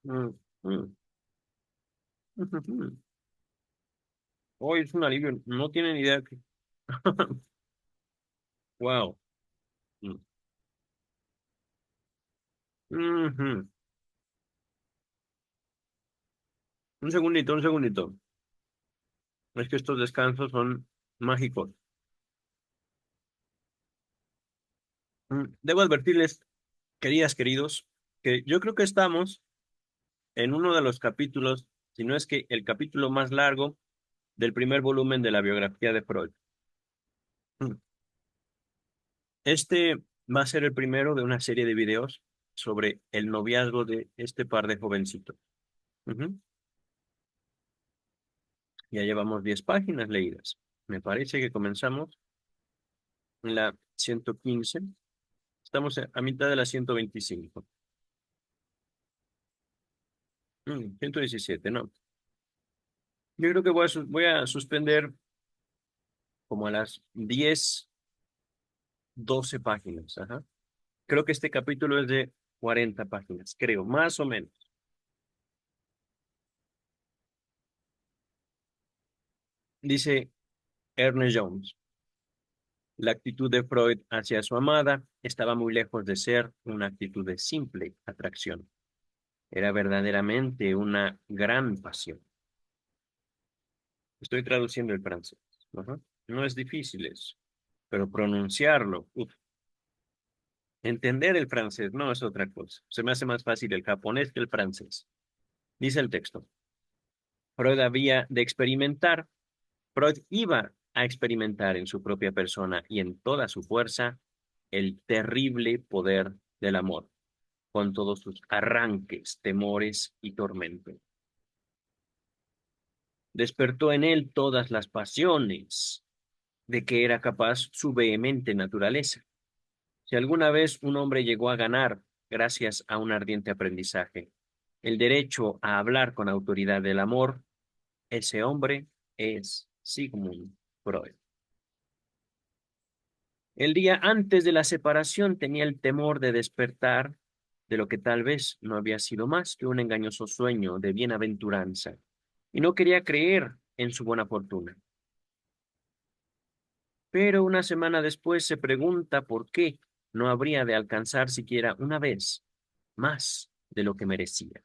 Mm, mm, Hoy es un alivio. No tienen idea que... Wow. Mm, ujú. Un segundito, un segundito. Es que estos descansos son mágicos. Debo advertirles, queridas, queridos, que yo creo que estamos en uno de los capítulos, si no es que el capítulo más largo del primer volumen de la biografía de Freud. Mm. Este va a ser el primero de una serie de videos sobre el noviazgo de este par de jovencitos. Ujú. Ya llevamos 10 páginas leídas. Me parece que comenzamos en la 115. Estamos a mitad de la 125. 117, ¿no? Yo creo que voy a suspender como a las 10, 12 páginas. Ajá. Creo que este capítulo es de 40 páginas, creo, más o menos. Dice Ernest Jones. La actitud de Freud hacia su amada estaba muy lejos de ser una actitud de simple atracción. Era verdaderamente una gran pasión. Estoy traduciendo el francés. Ajá. No es difícil eso, pero pronunciarlo, uf. Entender el francés no es otra cosa. Se me hace más fácil el japonés que el francés. Dice el texto, Freud iba a experimentar en su propia persona y en toda su fuerza el terrible poder del amor, con todos sus arranques, temores y tormentos. Despertó en él todas las pasiones de que era capaz su vehemente naturaleza. Si alguna vez un hombre llegó a ganar, gracias a un ardiente aprendizaje, el derecho a hablar con autoridad del amor, ese hombre es Sigmund Freud. El día antes de la separación tenía el temor de despertar de lo que tal vez no había sido más que un engañoso sueño de bienaventuranza, y no quería creer en su buena fortuna. Pero una semana después se pregunta por qué no habría de alcanzar siquiera una vez más de lo que merecía.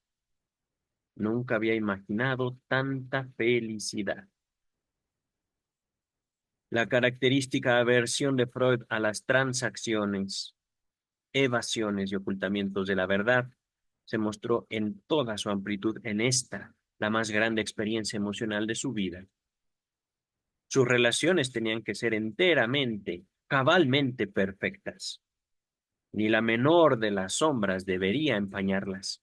Nunca había imaginado tanta felicidad. La característica aversión de Freud a las transacciones, evasiones y ocultamientos de la verdad se mostró en toda su amplitud en esta, la más grande experiencia emocional de su vida. Sus relaciones tenían que ser enteramente, cabalmente perfectas. Ni la menor de las sombras debería empañarlas.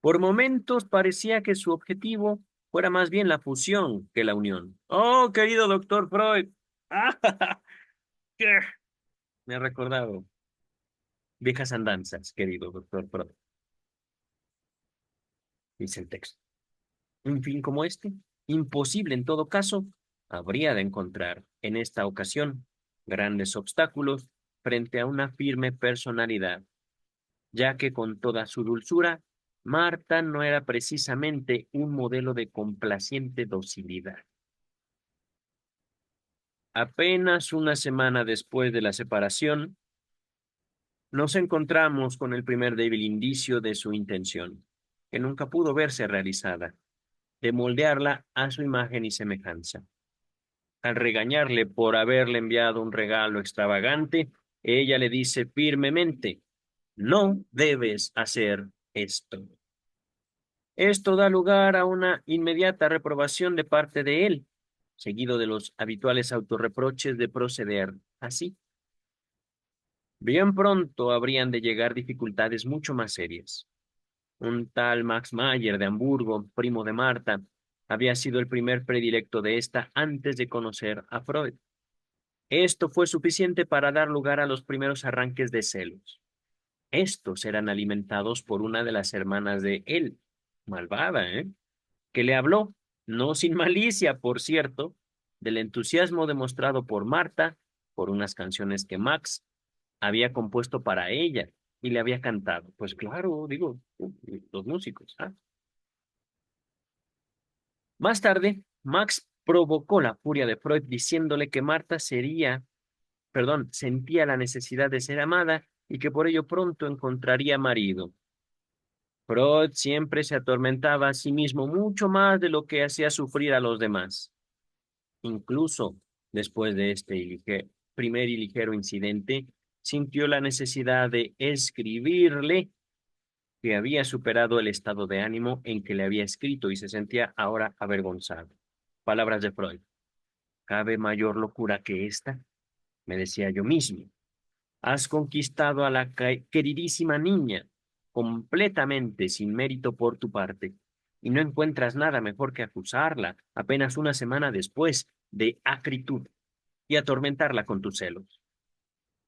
Por momentos parecía que su objetivo fuera más bien la fusión que la unión. Oh, querido doctor Freud. Ah, ¿qué? Me ha recordado viejas andanzas, querido doctor Freud, dice el texto. Un fin como este, imposible en todo caso, habría de encontrar en esta ocasión grandes obstáculos frente a una firme personalidad, ya que con toda su dulzura, Marta no era precisamente un modelo de complaciente docilidad. Apenas una semana después de la separación, nos encontramos con el primer débil indicio de su intención, que nunca pudo verse realizada, de moldearla a su imagen y semejanza. Al regañarle por haberle enviado un regalo extravagante, ella le dice firmemente, no debes hacer esto. Esto da lugar a una inmediata reprobación de parte de él, seguido de los habituales autorreproches de proceder así. Bien pronto habrían de llegar dificultades mucho más serias. Un tal Max Mayer de Hamburgo, primo de Marta, había sido el primer predilecto de ésta antes de conocer a Freud. Esto fue suficiente para dar lugar a los primeros arranques de celos. Estos eran alimentados por una de las hermanas de él, malvada, que le habló, no sin malicia, por cierto, del entusiasmo demostrado por Marta por unas canciones que Max había compuesto para ella y le había cantado. Pues claro, digo, los músicos. ¿Ah? Más tarde, Max provocó la furia de Freud diciéndole que Marta sentía la necesidad de ser amada y que por ello pronto encontraría marido. Freud siempre se atormentaba a sí mismo mucho más de lo que hacía sufrir a los demás. Incluso después de este primer y ligero incidente, sintió la necesidad de escribirle que había superado el estado de ánimo en que le había escrito y se sentía ahora avergonzado. Palabras de Freud. ¿Cabe mayor locura que esta? Me decía yo mismo. Has conquistado a la queridísima niña completamente sin mérito por tu parte, y no encuentras nada mejor que acusarla apenas una semana después de acritud y atormentarla con tus celos.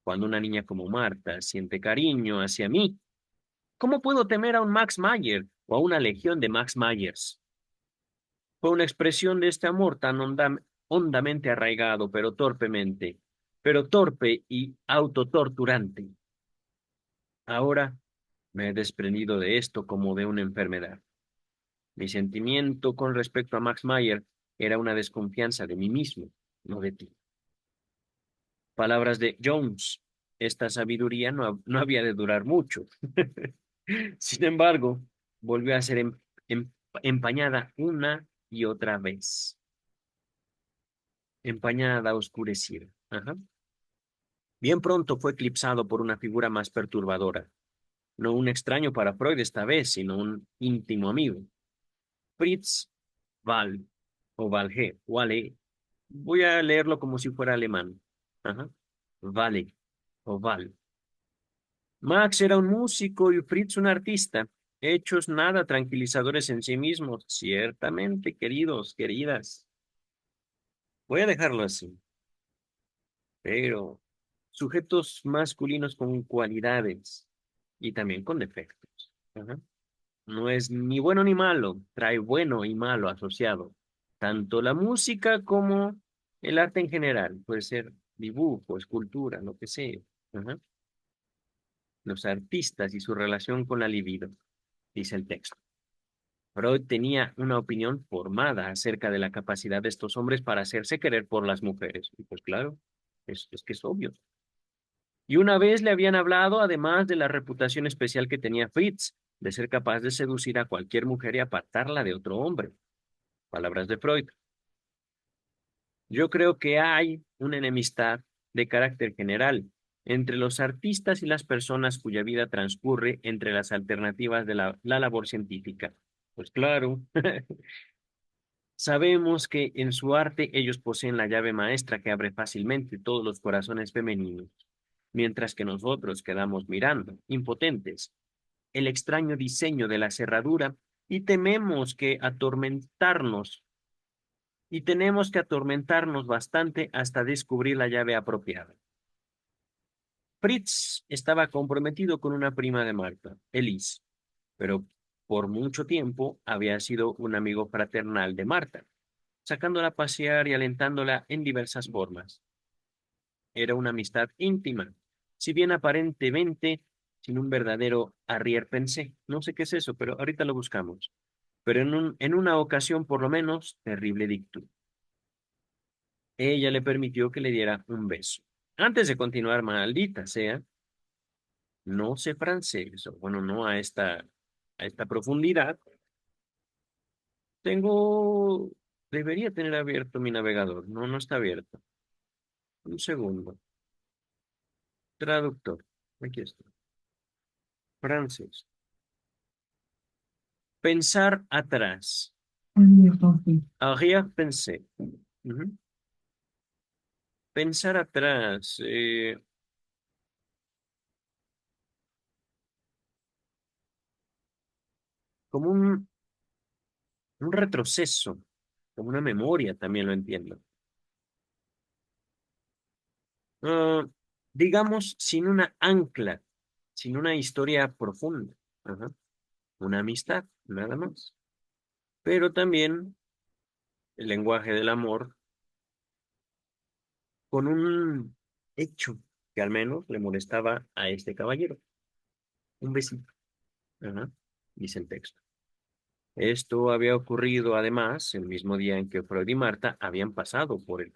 Cuando una niña como Marta siente cariño hacia mí, ¿cómo puedo temer a un Max Mayer o a una legión de Max Mayers? Fue una expresión de este amor tan hondamente arraigado, pero torpe y autotorturante. Ahora me he desprendido de esto como de una enfermedad. Mi sentimiento con respecto a Max Mayer era una desconfianza de mí mismo, no de ti. Palabras de Jones. Esta sabiduría no había de durar mucho. Sin embargo, volvió a ser em- empañada una y otra vez. Empañada, oscurecida. Ajá. Bien pronto fue eclipsado por una figura más perturbadora. No un extraño para Freud esta vez, sino un íntimo amigo. Fritz Wahl, o Walhe, Walle. Voy a leerlo como si fuera alemán. Ajá. Vale, o Val. Max era un músico y Fritz un artista. Hechos nada tranquilizadores en sí mismos, ciertamente, queridos, queridas. Voy a dejarlo así, pero sujetos masculinos con cualidades y también con defectos. Ajá. No es ni bueno ni malo, trae bueno y malo asociado. Tanto la música como el arte en general, puede ser dibujo, escultura, lo que sea. Ajá. Los artistas y su relación con la libido, dice el texto. Freud tenía una opinión formada acerca de la capacidad de estos hombres para hacerse querer por las mujeres. Y pues claro, es que es obvio. Y una vez le habían hablado, además de la reputación especial que tenía Fritz, de ser capaz de seducir a cualquier mujer y apartarla de otro hombre. Palabras de Freud. Yo creo que hay una enemistad de carácter general entre los artistas y las personas cuya vida transcurre entre las alternativas de la labor científica. Pues claro, sabemos que en su arte ellos poseen la llave maestra que abre fácilmente todos los corazones femeninos, mientras que nosotros quedamos mirando, impotentes, el extraño diseño de la cerradura y tememos que atormentarnos y tenemos que atormentarnos bastante hasta descubrir la llave apropiada. Fritz estaba comprometido con una prima de Marta, Elise, pero por mucho tiempo había sido un amigo fraternal de Marta, sacándola a pasear y alentándola en diversas formas. Era una amistad íntima, si bien aparentemente sin un verdadero arrière pensée. No sé qué es eso, pero ahorita lo buscamos. Pero en una ocasión, por lo menos, terrible dictó. Ella le permitió que le diera un beso. Antes de continuar, maldita sea, no sé francés, o bueno, no a esta profundidad. Tengo, debería tener abierto mi navegador. No, no está abierto. Un segundo. Traductor. Aquí está. Francés. Pensar atrás. Arrière-pensée. Ujú. Pensar atrás. Como un retroceso, como una memoria, también lo entiendo. Ah, digamos, sin una ancla, sin una historia profunda. Ajá. Una amistad, nada más. Pero también el lenguaje del amor con un hecho que al menos le molestaba a este caballero. Un besito. Ajá. Dice el texto. Esto había ocurrido además el mismo día en que Freud y Marta habían pasado por el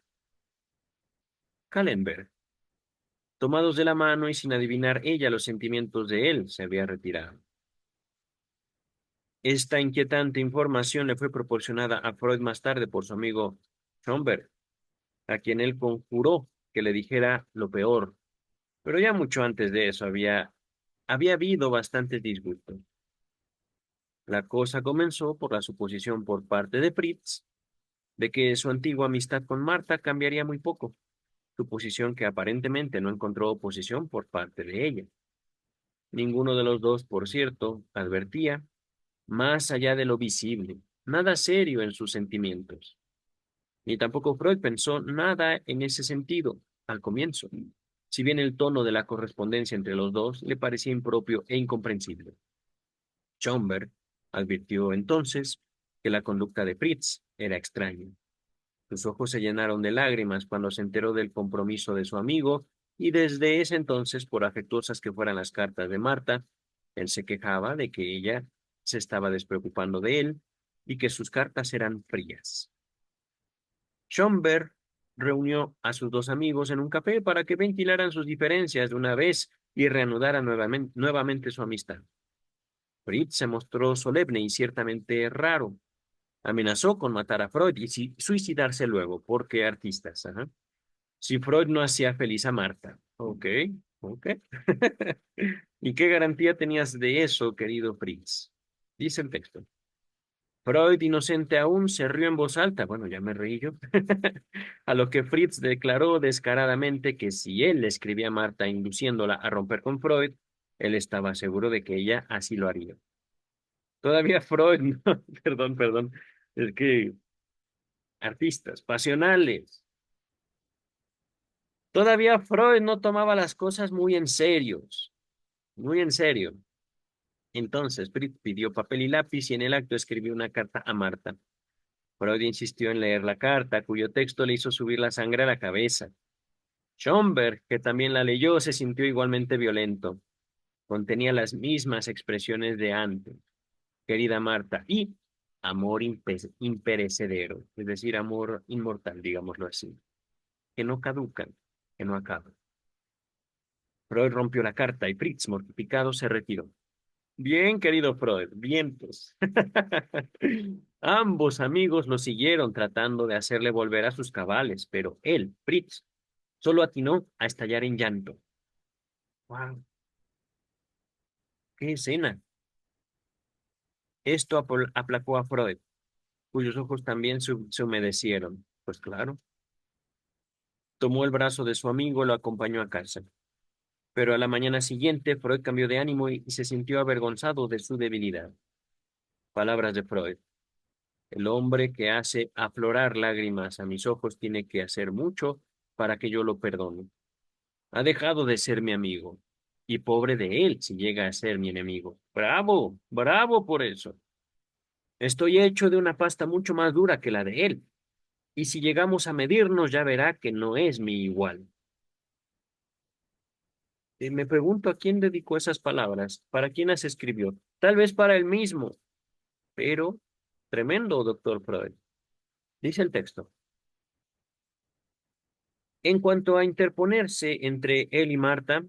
Kallenberg. Tomados de la mano y sin adivinar ella los sentimientos de él, se había retirado. Esta inquietante información le fue proporcionada a Freud más tarde por su amigo Schomberg, a quien él conjuró que le dijera lo peor. Pero ya mucho antes de eso había habido bastantes disgustos. La cosa comenzó por la suposición por parte de Fritz de que su antigua amistad con Marta cambiaría muy poco, suposición que aparentemente no encontró oposición por parte de ella. Ninguno de los dos, por cierto, advertía, más allá de lo visible, nada serio en sus sentimientos. Ni tampoco Freud pensó nada en ese sentido al comienzo, si bien el tono de la correspondencia entre los dos le parecía impropio e incomprensible. Schomberg advirtió entonces que la conducta de Fritz era extraña. Sus ojos se llenaron de lágrimas cuando se enteró del compromiso de su amigo y desde ese entonces, por afectuosas que fueran las cartas de Marta, él se quejaba de que ella se estaba despreocupando de él y que sus cartas eran frías. Schomberg reunió a sus dos amigos en un café para que ventilaran sus diferencias de una vez y reanudaran nuevamente su amistad. Fritz se mostró solemne y ciertamente raro. Amenazó con matar a Freud y suicidarse luego, porque artistas, ajá. Si Freud no hacía feliz a Marta, ok. ¿Ok? ¿Y qué garantía tenías de eso, querido Fritz? Dice el texto. Freud, inocente aún, se rió en voz alta. Bueno, ya me reí yo. A lo que Fritz declaró descaradamente que si él le escribía a Marta induciéndola a romper con Freud, él estaba seguro de que ella así lo haría. Todavía Freud, no, perdón, es que artistas, pasionales. Todavía Freud no tomaba las cosas muy en serio. Entonces, Fritz pidió papel y lápiz y en el acto escribió una carta a Marta. Freud insistió en leer la carta, cuyo texto le hizo subir la sangre a la cabeza. Schomberg, que también la leyó, se sintió igualmente violento. Contenía las mismas expresiones de antes, querida Marta, y amor imperecedero, es decir, amor inmortal, digámoslo así, que no caducan, que no acaban. Freud rompió la carta y Fritz, mortificado, se retiró. Bien, querido Freud, vientos. Ambos amigos lo siguieron tratando de hacerle volver a sus cabales, pero él, Fritz, solo atinó a estallar en llanto. ¡Wow! ¡Qué escena! Esto aplacó a Freud, cuyos ojos también se humedecieron. Pues claro, tomó el brazo de su amigo y lo acompañó a casa. Pero a la mañana siguiente, Freud cambió de ánimo y se sintió avergonzado de su debilidad. Palabras de Freud. El hombre que hace aflorar lágrimas a mis ojos tiene que hacer mucho para que yo lo perdone. Ha dejado de ser mi amigo. Y pobre de él si llega a ser mi enemigo. Bravo, bravo por eso. Estoy hecho de una pasta mucho más dura que la de él. Y si llegamos a medirnos ya verá que no es mi igual. Me pregunto a quién dedicó esas palabras, para quién las escribió. Tal vez para él mismo, pero tremendo, doctor Freud. Dice el texto. En cuanto a interponerse entre él y Marta,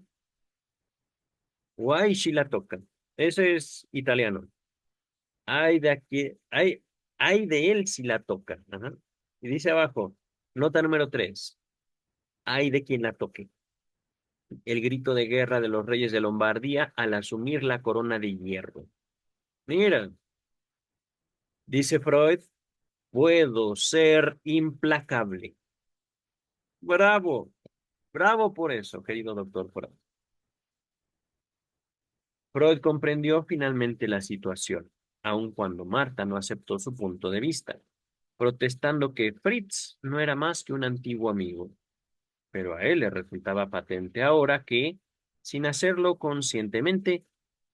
guay si la toca. Ese es italiano. Ay de aquí, ay de él si la toca. Ajá. Y dice abajo, nota número 3. Ay de quien la toque. El grito de guerra de los reyes de Lombardía al asumir la corona de hierro. Mira, dice Freud, puedo ser implacable. Bravo, bravo por eso, querido doctor Freud. Freud comprendió finalmente la situación, aun cuando Marta no aceptó su punto de vista, protestando que Fritz no era más que un antiguo amigo. Pero a él le resultaba patente ahora que, sin hacerlo conscientemente,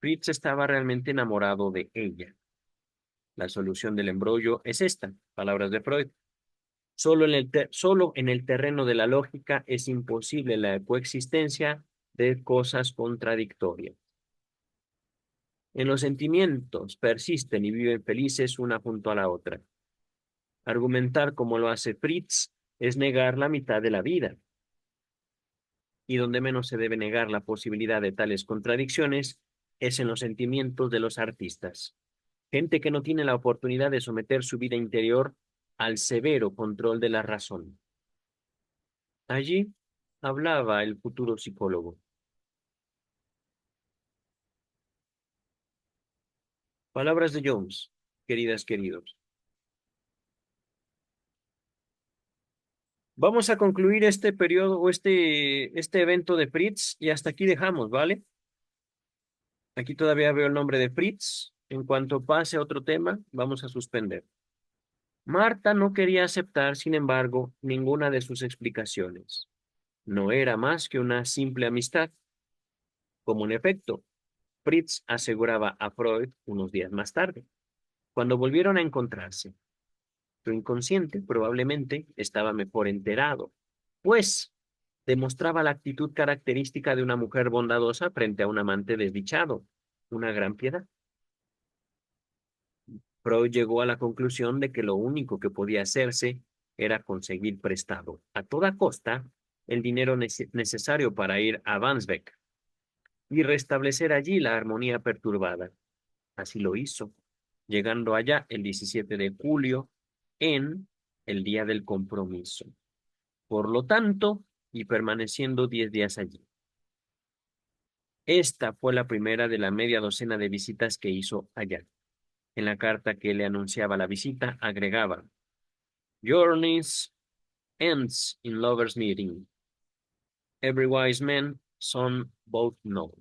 Fritz estaba realmente enamorado de ella. La solución del embrollo es esta, palabras de Freud. Solo en el terreno de la lógica es imposible la coexistencia de cosas contradictorias. En los sentimientos persisten y viven felices una junto a la otra. Argumentar como lo hace Fritz es negar la mitad de la vida, y donde menos se debe negar la posibilidad de tales contradicciones es en los sentimientos de los artistas. Gente que no tiene la oportunidad de someter su vida interior al severo control de la razón. Allí hablaba el futuro psicólogo. Palabras de Jones, queridas, queridos. Vamos a concluir este periodo o este evento de Fritz y hasta aquí dejamos, ¿vale? Aquí todavía veo el nombre de Fritz. En cuanto pase a otro tema, vamos a suspender. Marta no quería aceptar, sin embargo, ninguna de sus explicaciones. No era más que una simple amistad. Como en efecto, Fritz aseguraba a Freud unos días más tarde, cuando volvieron a encontrarse. Su inconsciente probablemente estaba mejor enterado, pues demostraba la actitud característica de una mujer bondadosa frente a un amante desdichado, una gran piedad. Freud llegó a la conclusión de que lo único que podía hacerse era conseguir prestado, a toda costa, el dinero necesario para ir a Wandsbek y restablecer allí la armonía perturbada. Así lo hizo, llegando allá el 17 de julio en el día del compromiso. Por lo tanto, y permaneciendo 10 días allí. Esta fue la primera de la media docena de visitas que hizo allá. En la carta que le anunciaba la visita, agregaba, Journeys ends in lovers meeting. Every wise man, son both know.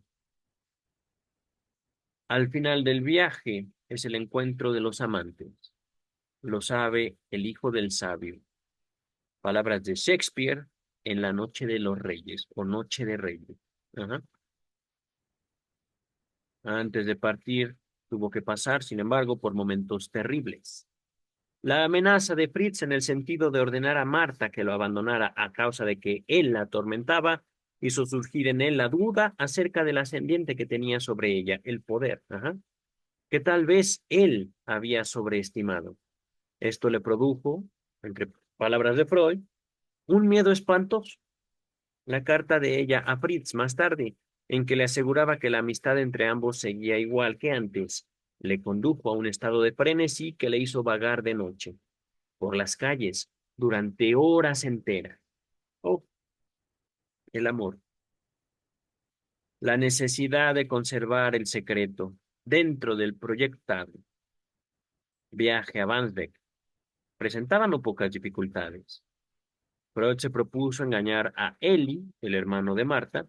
Al final del viaje es el encuentro de los amantes. Lo sabe el hijo del sabio. Palabras de Shakespeare en La Noche de los Reyes o Noche de Reyes. Ajá. Antes de partir, tuvo que pasar, sin embargo, por momentos terribles. La amenaza de Fritz en el sentido de ordenar a Marta que lo abandonara a causa de que él la atormentaba, hizo surgir en él la duda acerca del ascendiente que tenía sobre ella, el poder, que tal vez él había sobreestimado. Esto le produjo, entre palabras de Freud, un miedo espantoso. La carta de ella a Fritz más tarde, en que le aseguraba que la amistad entre ambos seguía igual que antes, le condujo a un estado de frenesí que le hizo vagar de noche por las calles durante horas enteras. Oh, el amor. La necesidad de conservar el secreto dentro del proyectado viaje a Wandsbek presentaba no pocas dificultades. Freud se propuso engañar a Eli, el hermano de Marta,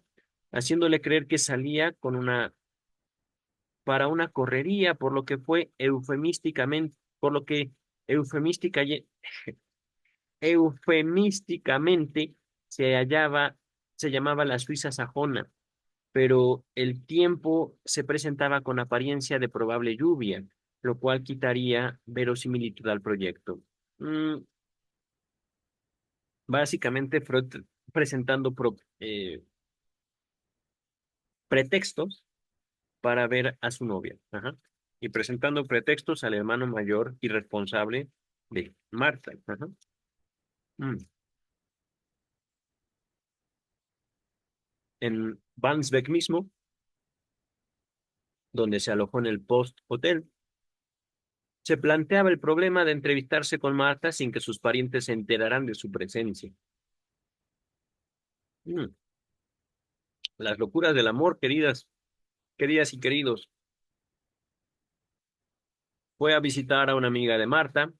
haciéndole creer que salía para una correría, por lo que fue eufemísticamente, por lo que eufemística, eufemísticamente se hallaba, se llamaba la Suiza sajona, pero el tiempo se presentaba con apariencia de probable lluvia, lo cual quitaría verosimilitud al proyecto. Mm, Básicamente, Freud presentando pretextos para ver a su novia, y presentando pretextos al hermano mayor y responsable de Marta. Mm. En Wandsbek mismo, donde se alojó en el Post Hotel, se planteaba el problema de entrevistarse con Marta sin que sus parientes se enteraran de su presencia. Mm. Las locuras del amor, queridas y queridos. Fue a visitar a una amiga de Marta,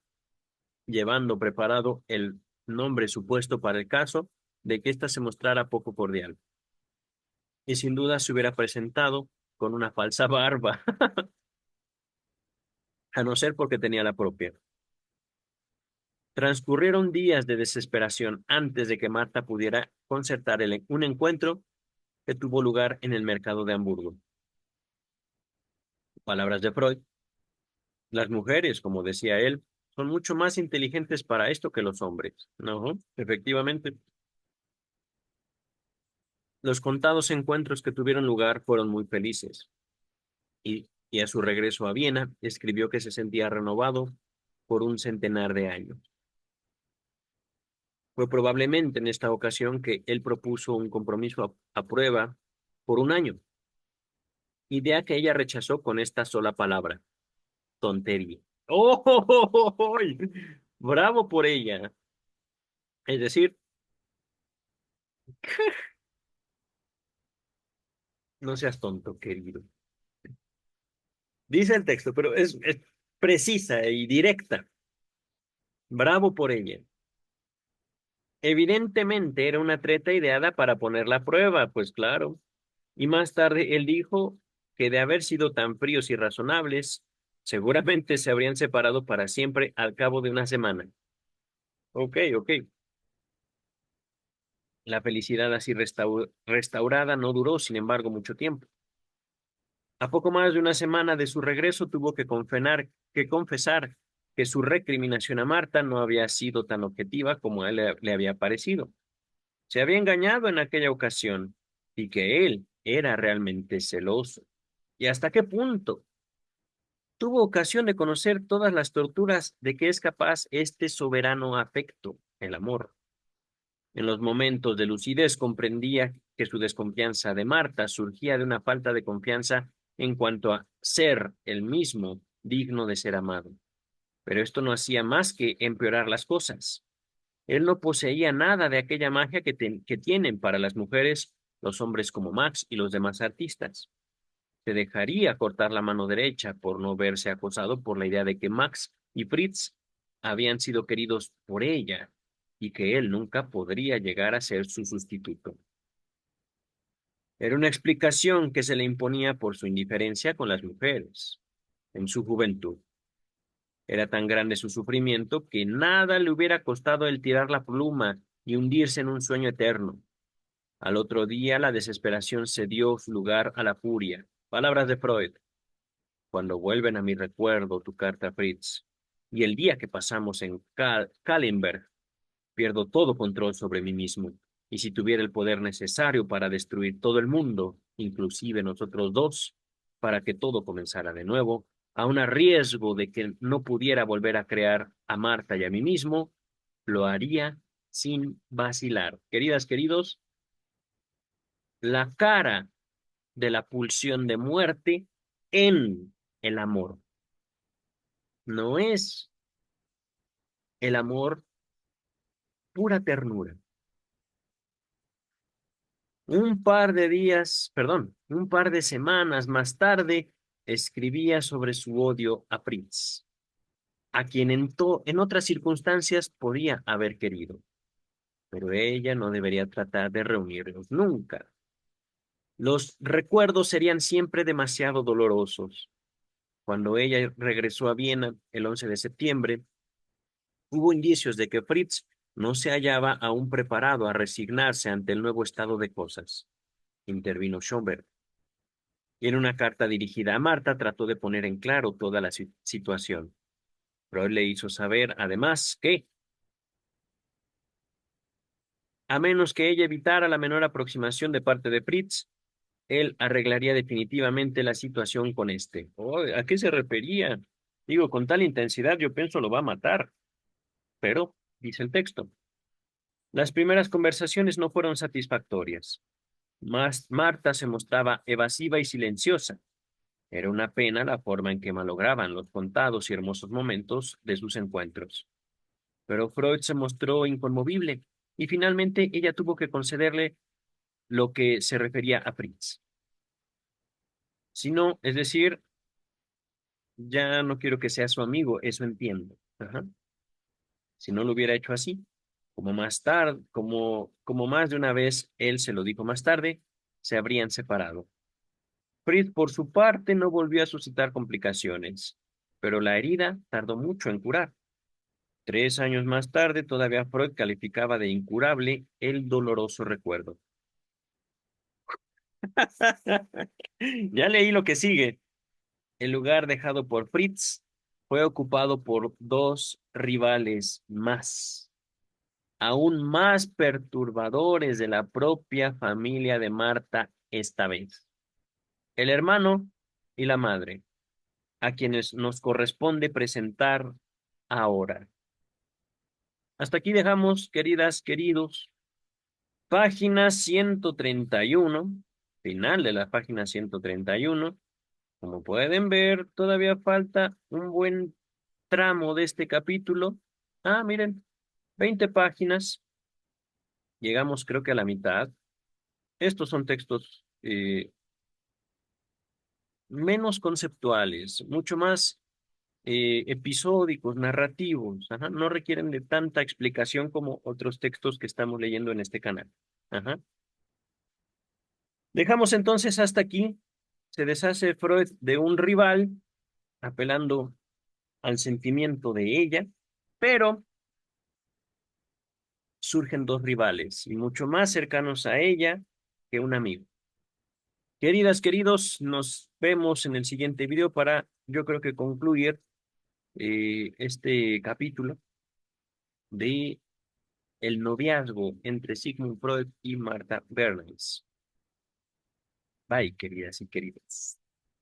llevando preparado el nombre supuesto para el caso de que ésta se mostrara poco cordial. Y sin duda se hubiera presentado con una falsa barba, a no ser porque tenía la propia. Transcurrieron días de desesperación antes de que Marta pudiera concertar un encuentro que tuvo lugar en el mercado de Hamburgo. Palabras de Freud, las mujeres, como decía él, son mucho más inteligentes para esto que los hombres. No, efectivamente. Los contados encuentros que tuvieron lugar fueron muy felices. Y a su regreso a Viena, escribió que se sentía renovado por un centenar de años. Fue probablemente en esta ocasión que él propuso un compromiso a prueba por un año, idea que ella rechazó con esta sola palabra, tontería. ¡Oh! Bravo por ella. Es decir, no seas tonto, querido. Dice el texto, pero es precisa y directa. Bravo por ella. Evidentemente era una treta ideada para ponerla a prueba, pues claro. Y más tarde él dijo que de haber sido tan fríos y razonables, seguramente se habrían separado para siempre al cabo de una semana. Ok, ok. La felicidad así restaurada no duró, sin embargo, mucho tiempo. A poco más de una semana de su regreso tuvo que confesar que su recriminación a Marta no había sido tan objetiva como a él le había parecido. Se había engañado en aquella ocasión y que él era realmente celoso. ¿Y hasta qué punto? Tuvo ocasión de conocer todas las torturas de que es capaz este soberano afecto, el amor. En los momentos de lucidez comprendía que su desconfianza de Marta surgía de una falta de confianza en cuanto a ser el mismo digno de ser amado. Pero esto no hacía más que empeorar las cosas. Él no poseía nada de aquella magia que tienen para las mujeres los hombres como Max y los demás artistas. Se dejaría cortar la mano derecha por no verse acosado por la idea de que Max y Fritz habían sido queridos por ella y que él nunca podría llegar a ser su sustituto. Era una explicación que se le imponía por su indiferencia con las mujeres en su juventud. Era tan grande su sufrimiento que nada le hubiera costado el tirar la pluma y hundirse en un sueño eterno. Al otro día la desesperación cedió su lugar a la furia. Palabras de Freud. Cuando vuelven a mi recuerdo tu carta, Fritz, y el día que pasamos en Kallenberg, pierdo todo control sobre mí mismo. Y si tuviera el poder necesario para destruir todo el mundo, inclusive nosotros dos, para que todo comenzara de nuevo, aun a riesgo de que no pudiera volver a crear a Marta y a mí mismo, lo haría sin vacilar. Queridas, queridos, la cara de la pulsión de muerte en el amor. No es el amor pura ternura. Un par de semanas más tarde, escribía sobre su odio a Fritz, a quien en otras circunstancias podía haber querido, pero ella no debería tratar de reunirlos nunca. Los recuerdos serían siempre demasiado dolorosos. Cuando ella regresó a Viena el 11 de septiembre, hubo indicios de que Fritz no se hallaba aún preparado a resignarse ante el nuevo estado de cosas. Intervino Schomberg. Y en una carta dirigida a Marta trató de poner en claro toda la situación. Freud le hizo saber, además, que, a menos que ella evitara la menor aproximación de parte de Fritz, él arreglaría definitivamente la situación con este. Oh, ¿a qué se refería? Digo, con tal intensidad yo pienso lo va a matar. Pero, dice el texto, las primeras conversaciones no fueron satisfactorias. Marta se mostraba evasiva y silenciosa. Era una pena la forma en que malograban los contados y hermosos momentos de sus encuentros. Pero Freud se mostró inconmovible y finalmente ella tuvo que concederle lo que se refería a Fritz. Si no, es decir, ya no quiero que sea su amigo, eso entiendo. Ajá. Si no lo hubiera hecho así, como más tarde, como más de una vez él se lo dijo más tarde, se habrían separado. Fritz, por su parte, no volvió a suscitar complicaciones, pero la herida tardó mucho en curar. 3 años más tarde, todavía Freud calificaba de incurable el doloroso recuerdo. Ya leí lo que sigue. El lugar dejado por Fritz fue ocupado por dos rivales más, aún más perturbadores de la propia familia de Marta esta vez. El hermano y la madre, a quienes nos corresponde presentar ahora. Hasta aquí dejamos, queridas, queridos. Página 131, final de la página 131. Como pueden ver, todavía falta un buen tramo de este capítulo. Ah, miren, 20 páginas. Llegamos creo que a la mitad. Estos son textos menos conceptuales, mucho más episódicos, narrativos. Ajá, no requieren de tanta explicación como otros textos que estamos leyendo en este canal. Ajá. Dejamos entonces hasta aquí. Se deshace Freud de un rival, apelando al sentimiento de ella, pero surgen dos rivales y mucho más cercanos a ella que un amigo. Queridas, queridos, nos vemos en el siguiente video para, yo creo que concluir este capítulo de el noviazgo entre Sigmund Freud y Martha Bernays. Bye, queridas y queridos.